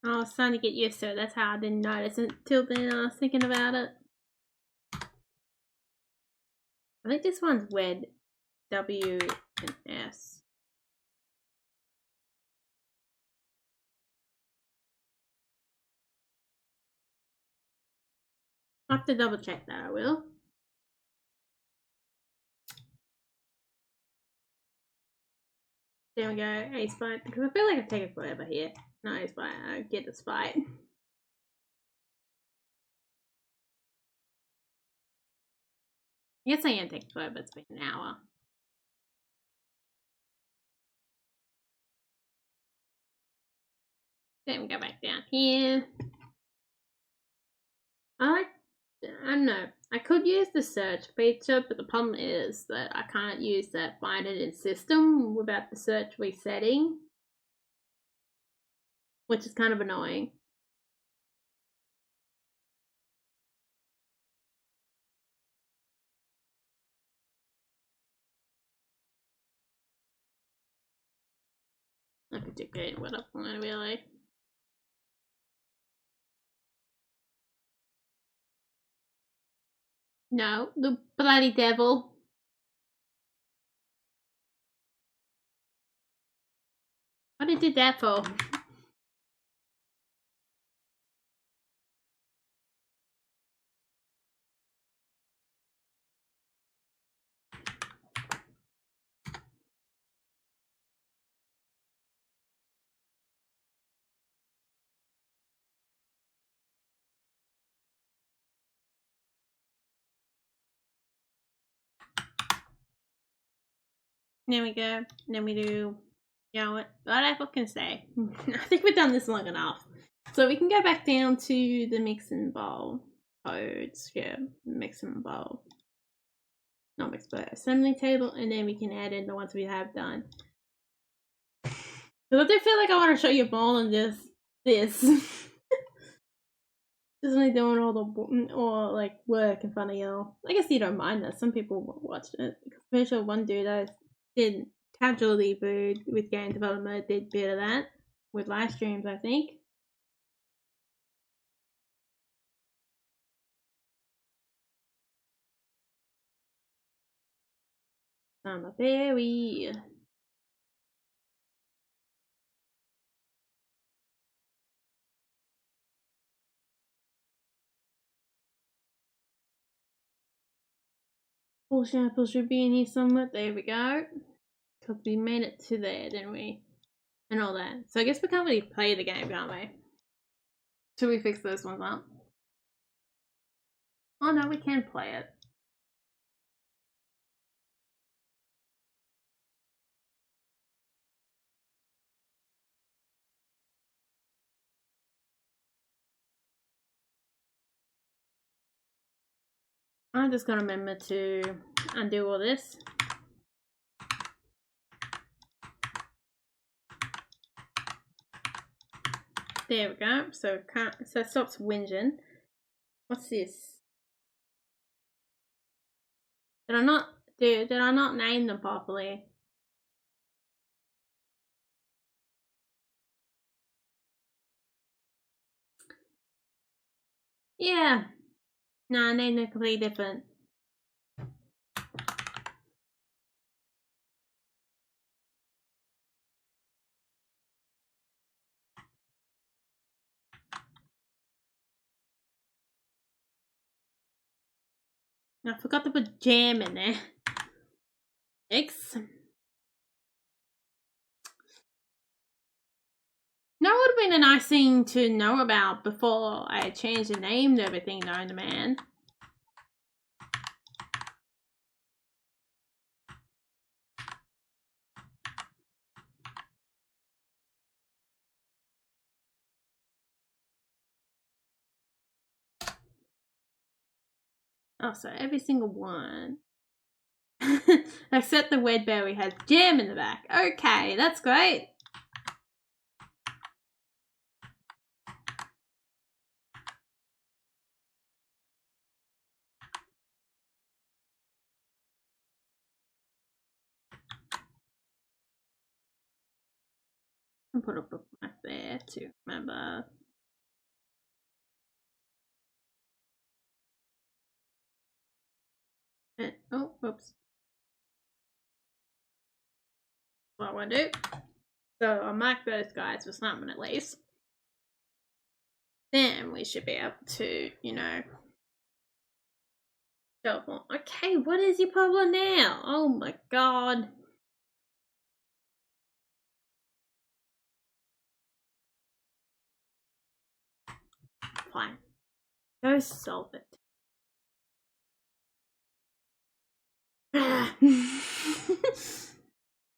S1: I was trying to get used to it. That's how I didn't notice it until then. I was thinking about it. I think this one's red. W and S. I'll have to double check that, I will. There we go, Ace Bite, because I feel like I've taken forever here. No, Ace Bite, I get the spite. I guess I am taking forever, it's been an hour. Then we go back down here. I don't know. I could use the search feature, but the problem is that I can't use that find it in system without the search resetting, which is kind of annoying. I could dictate what I want, really. No, the bloody devil. What did you do that for? There we go. Then we do, you know what I fucking say. I think we've done this long enough. So we can go back down to the mix and bowl codes. Yeah, mix and bowl. Not mix, but assembly table, and then we can add in the ones we have done. Because I do feel like I want to show you more than just this. Just only doing all the like work in front of y'all. I guess you don't mind that. Some people watched it. I'm pretty sure one dude I did casually food with game development did a bit of that with live streams, I think. I'm a berry. Full sample should be in here somewhere. There we go. Because we made it to there, didn't we? And all that. So I guess we can't really play the game, can't we? Should we fix those ones up? Oh no, we can play it. I'm just gonna remember to undo all this. There we go. So it stops whinging. What's this? Did I not name them properly? Yeah. No, I named them completely different. I forgot to put jam in there. X. That would have been a nice thing to know about before I changed the name to everything, known to man. Oh, so every single one. Except the Wedberry has jam in the back. Okay, that's great. I'll put a bookmark there to remember. And, oh, oops. What I want to do. So I'll mark those guys for something at least. Then we should be able to, you know, teleport. Okay, what is your problem now? Oh my god. Fine. Go solve it.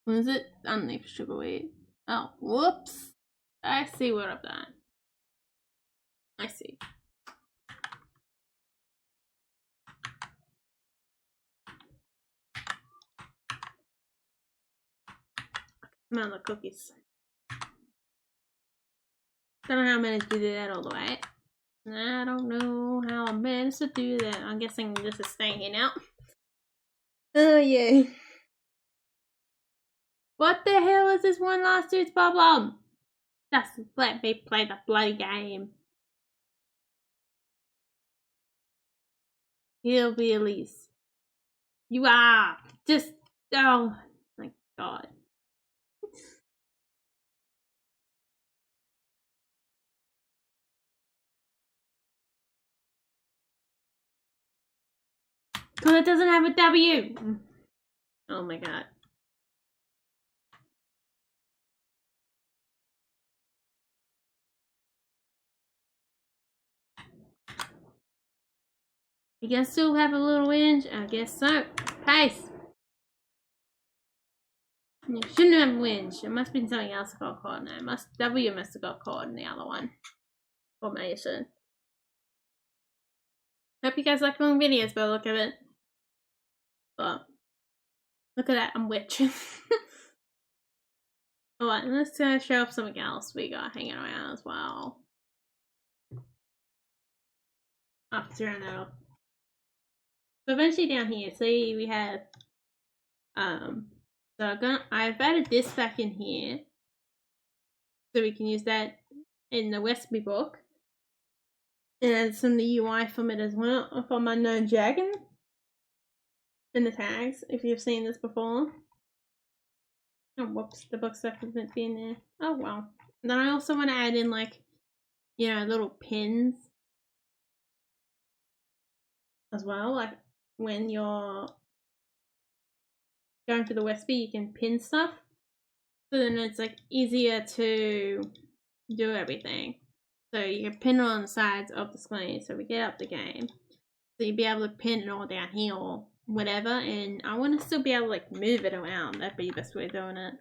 S1: What is it? Underneath sugar wheat. Oh, whoops. I see what I've done. I see. Smell the cookies. Don't know how I managed to do that all the way. I don't know how I managed to do that. I'm guessing this is staying here now. Oh yeah. What the hell is this one last dude's problem? Just let me play the bloody game. Hillbillies. You are just, oh my god. Because it doesn't have a W. Oh my god. You guys still have a little whinge? I guess so. Pace. You shouldn't have whinge. It must have been something else that got caught in there. W must have got caught in the other one. Formation. Hope you guys like long videos by the look of it. But look at that, I'm witching. Alright, let's show off something else we got hanging around as well. After turn that off. So eventually down here, see we have so I've added this back in here. So we can use that in the recipe book. And add some of the UI from it as well, from Unknown Dragon. In the tags, if you've seen this before. Oh whoops, the book stuff isn't in there. Oh well. And then I also want to add in like, you know, little pins as well, like when you're going to the recipe you can pin stuff. So then it's like easier to do everything. So you can pin it on the sides of the screen so we get up the game. So you'll be able to pin it all down here or whatever, and I want to still be able to like move it around. That'd be the best way of doing it.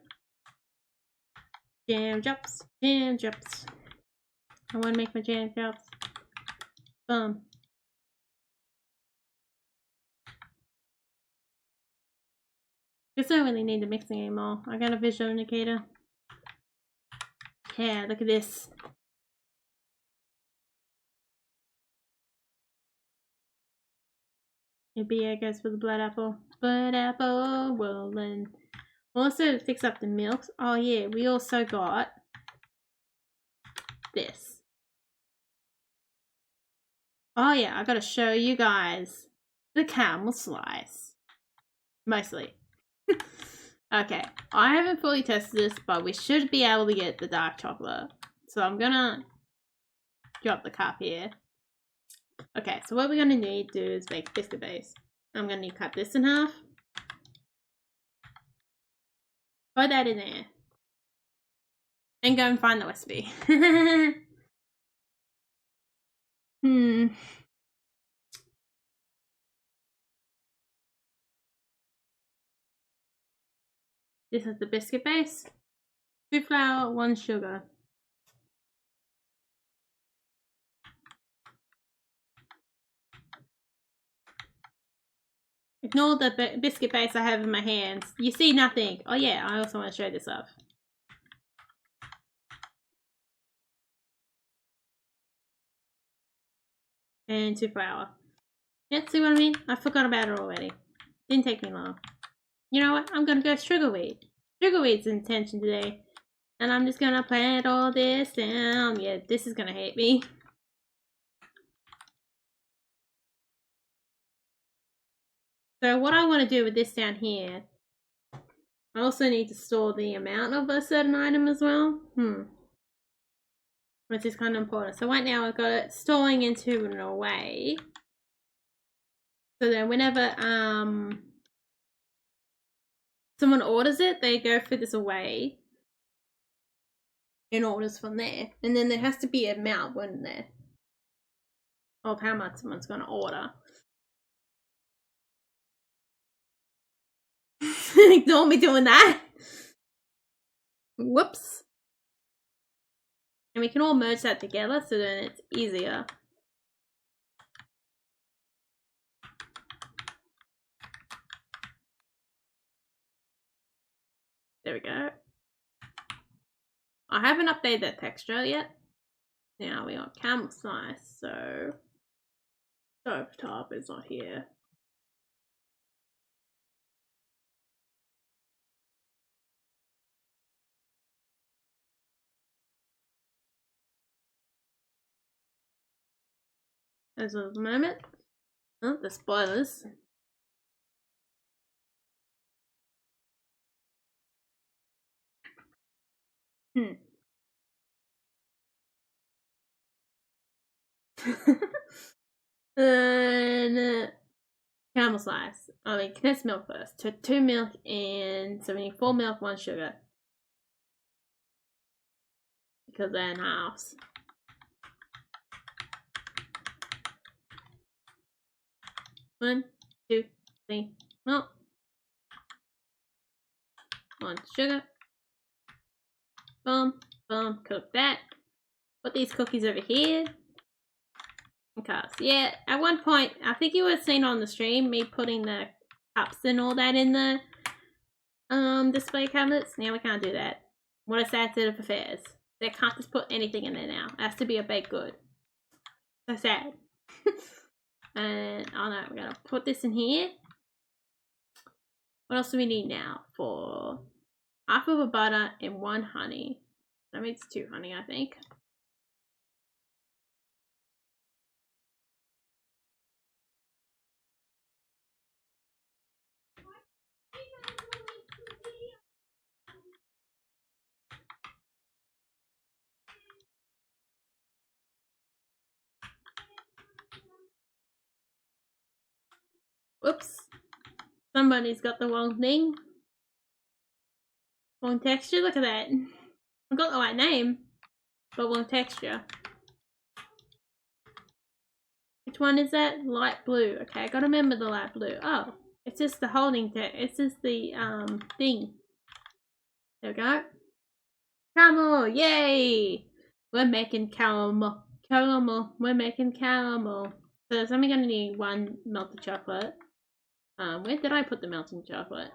S1: Jam drops, jam drops. I want to make my jam drops. Boom. Guess I don't really need the mixing anymore. I got a visual indicator. Yeah, look at this. Maybe goes for the blood apple. Blood apple rolling. Also fix up the milks. Oh yeah, we also got this. Oh yeah, I gotta show you guys the caramel slice. Mostly. Okay, I haven't fully tested this, but we should be able to get the dark chocolate. So I'm gonna drop the cup here. Okay, so what we're gonna need to do is make biscuit base. I'm gonna need to cut this in half. Put that in there. And go and find the recipe. This is the biscuit base. 2 flour, 1 sugar. Ignore the biscuit base I have in my hands. You see nothing. Oh yeah, I also want to show this off. And 2 flour. Yeah, see what I mean? I forgot about it already. Didn't take me long. You know what? I'm gonna go sugar wheat. Sugar wheat's intention today. And I'm just gonna put all this down. Yeah, this is gonna hate me. So what I want to do with this down here, I also need to store the amount of a certain item as well. Which is kind of important. So right now I've got it storing into an array. So then whenever someone orders it, they go through this array and orders from there. And then there has to be an amount in there of how much someone's going to order. Ignore me doing that. Whoops. And we can all merge that together so then it's easier. There we go. I haven't updated that texture yet. Now we got camel slice, so stovetop is not here. As of the moment. Oh, the spoilers. And camel slice. I mean, condensed milk first. So 2 milk and 74 milk, 1 sugar. Because they're in halves. One, 2, 3, milk. 1 sugar. Boom, boom, cook that. Put these cookies over here. Because, yeah, at one point, I think you would have seen on the stream me putting the cups and all that in the display cabinets. Now we can't do that. What a sad state of affairs. They can't just put anything in there now. It has to be a baked good. So sad. And, oh no, we're gonna put this in here. What else do we need now? For half of a butter and 1 honey. That makes 2 honey, I think. Whoops. Somebody's got the wrong thing. Wrong texture, look at that. I've got the right name, but wrong texture. Which one is that? Light blue. Okay, I gotta remember the light blue. Oh, it's just the holding it's just the thing. There we go. Caramel, yay! We're making caramel. Caramel, we're making caramel. So there's only gonna need 1 melted chocolate. Where did I put the melting chocolate?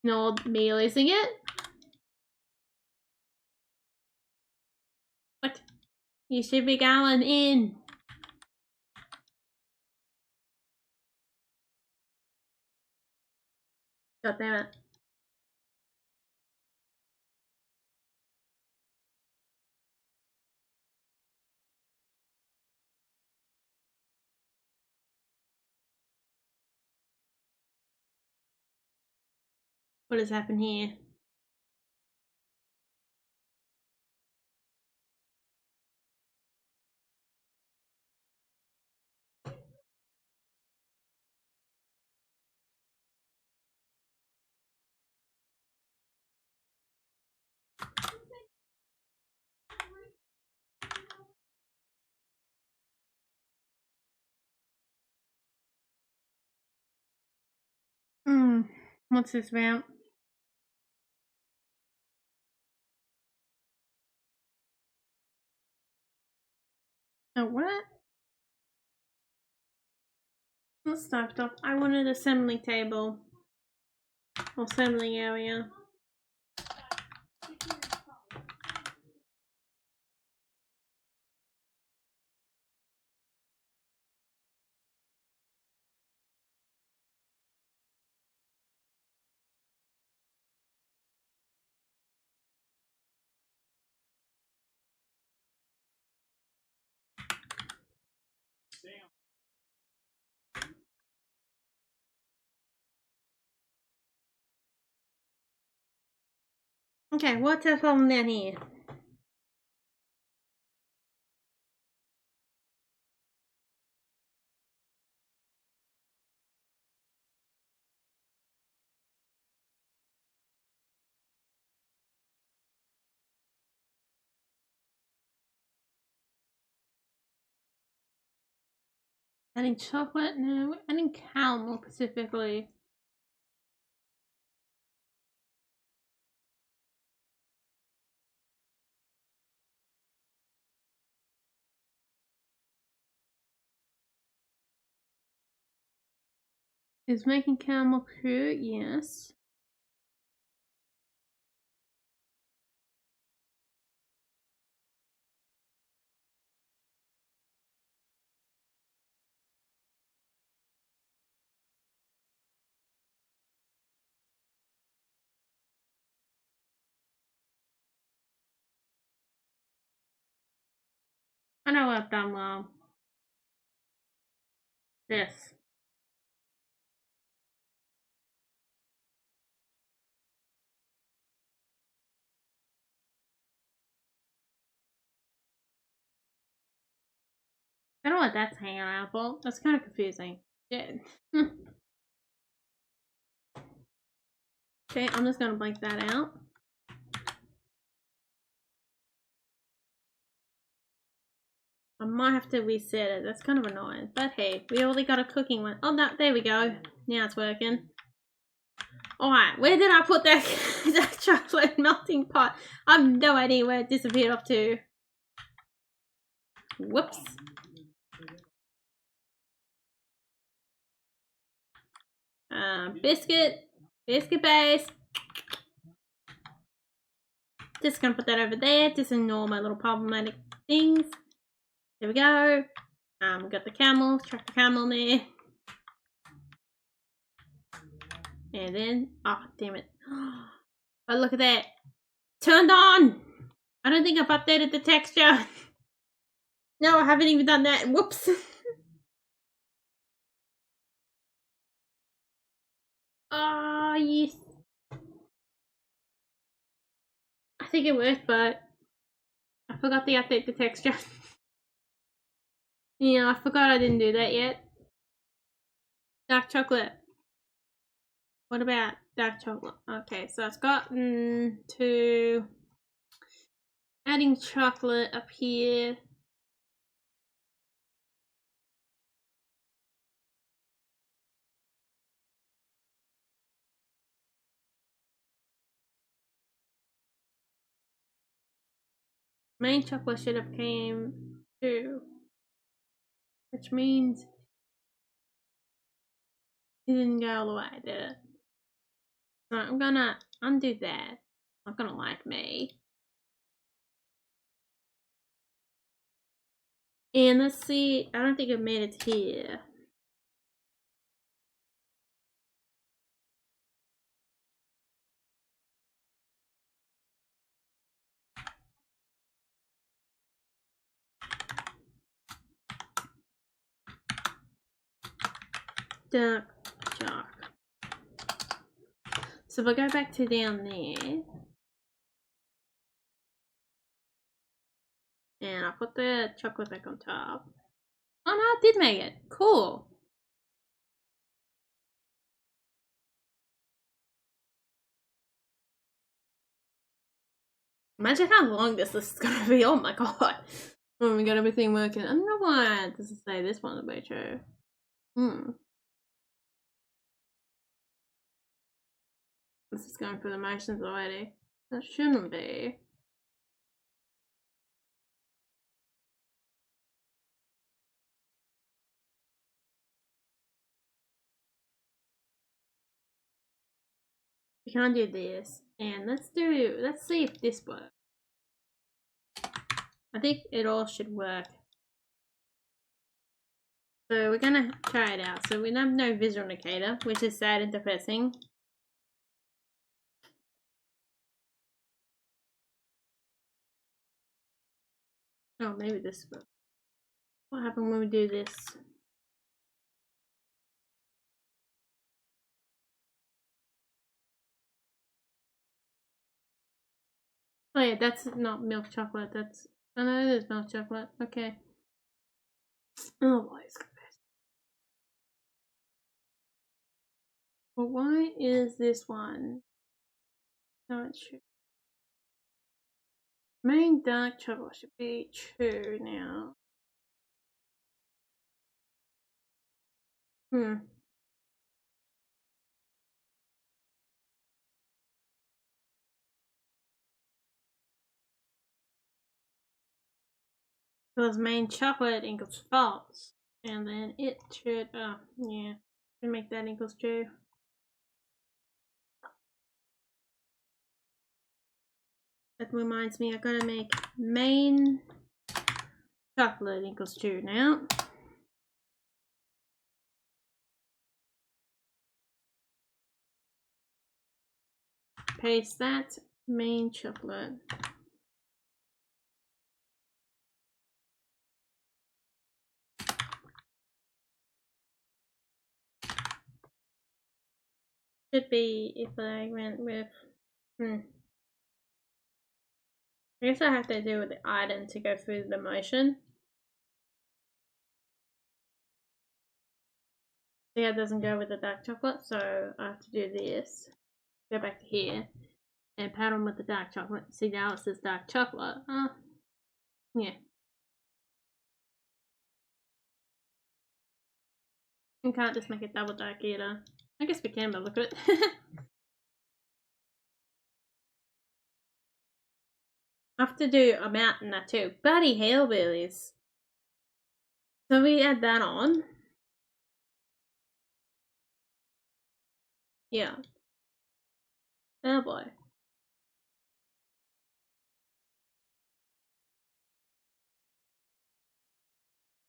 S1: No, me losing it? What? You should be going in. God damn it. What has happened here? What's this about? Oh, what? Not stovetop. I wanted assembly table. Or assembly area. Okay, what's the problem down here? Adding chocolate? No, adding caramel specifically. Is making caramel cute? Yes. I know what I've done well. This. I don't know what that's hanging around for. That's kind of confusing. Yeah. Okay, I'm just gonna blank that out. I might have to reset it. That's kind of annoying. But hey, we only got a cooking one. Oh, no, there we go. Now it's working. Alright, where did I put that, that chocolate melting pot? I have no idea where it disappeared off to. Whoops. Biscuit. Biscuit base. Just gonna put that over there. Just ignore my little problematic things. There we go. We got the camel. Chuck the camel there. And then, oh, damn it. Oh, look at that. Turned on. I don't think I've updated the texture. No, I haven't even done that. Whoops. Oh, yes. I think it worked, but I forgot to update the texture. Yeah, I forgot I didn't do that yet. Dark chocolate. What about dark chocolate? Okay, so it's gotten to adding chocolate up here. Main chocolate should have came too, which means it didn't go all the way, did it? So I'm gonna undo that. Not gonna like me. And let's see, I don't think I've made it here. Dark chalk. So if I go back to down there, and I'll put the chocolate back on top. Oh no, I did make it. Cool. Imagine how long this list is gonna be. Oh my god. When we got everything working. I don't know why it doesn't say this one will be true. This is going through the motions already. That shouldn't be. We can't do this. And let's see if this works. I think it all should work. So we're gonna try it out. So we have no visual indicator, which is sad and depressing. Oh, maybe this works. What happened when we do this? Oh yeah, that's not milk chocolate. That's, oh no, it is milk chocolate. Okay. Oh boy, it's good. But why is this one not true? Main dark chocolate should be true now. Because main chocolate equals false. And then it should, yeah. Gonna make that equals true. That reminds me, I gotta make main chocolate equals true now. Paste that, main chocolate. Should be if I went with, I guess I have to do with the item to go through the motion. See how it doesn't go with the dark chocolate, so I have to do this. Go back to here and pattern with the dark chocolate. See, now it says dark chocolate. Yeah. You can't just make it double dark either. I guess we can, but look at it. I have to do a mountain now too. Bloody hellbillies. So we add that on. Yeah. Oh boy.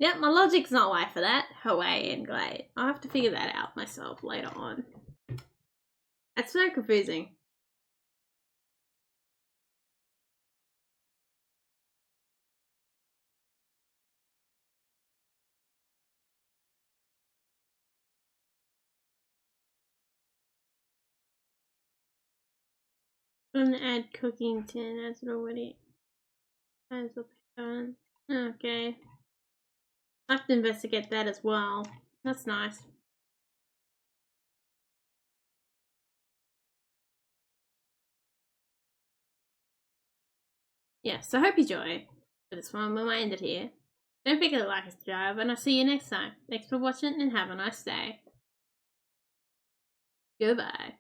S1: Yep, my logic's not right for that. Hawaiian glade. I'll have to figure that out myself later on. That's so confusing. I'm gonna add cooking tin as it already has a pattern. Okay. I have to investigate that as well. That's nice. Yeah, so I hope you enjoy. For this one, we'll end it here. Don't forget to like and subscribe, and I'll see you next time. Thanks for watching, and have a nice day. Goodbye.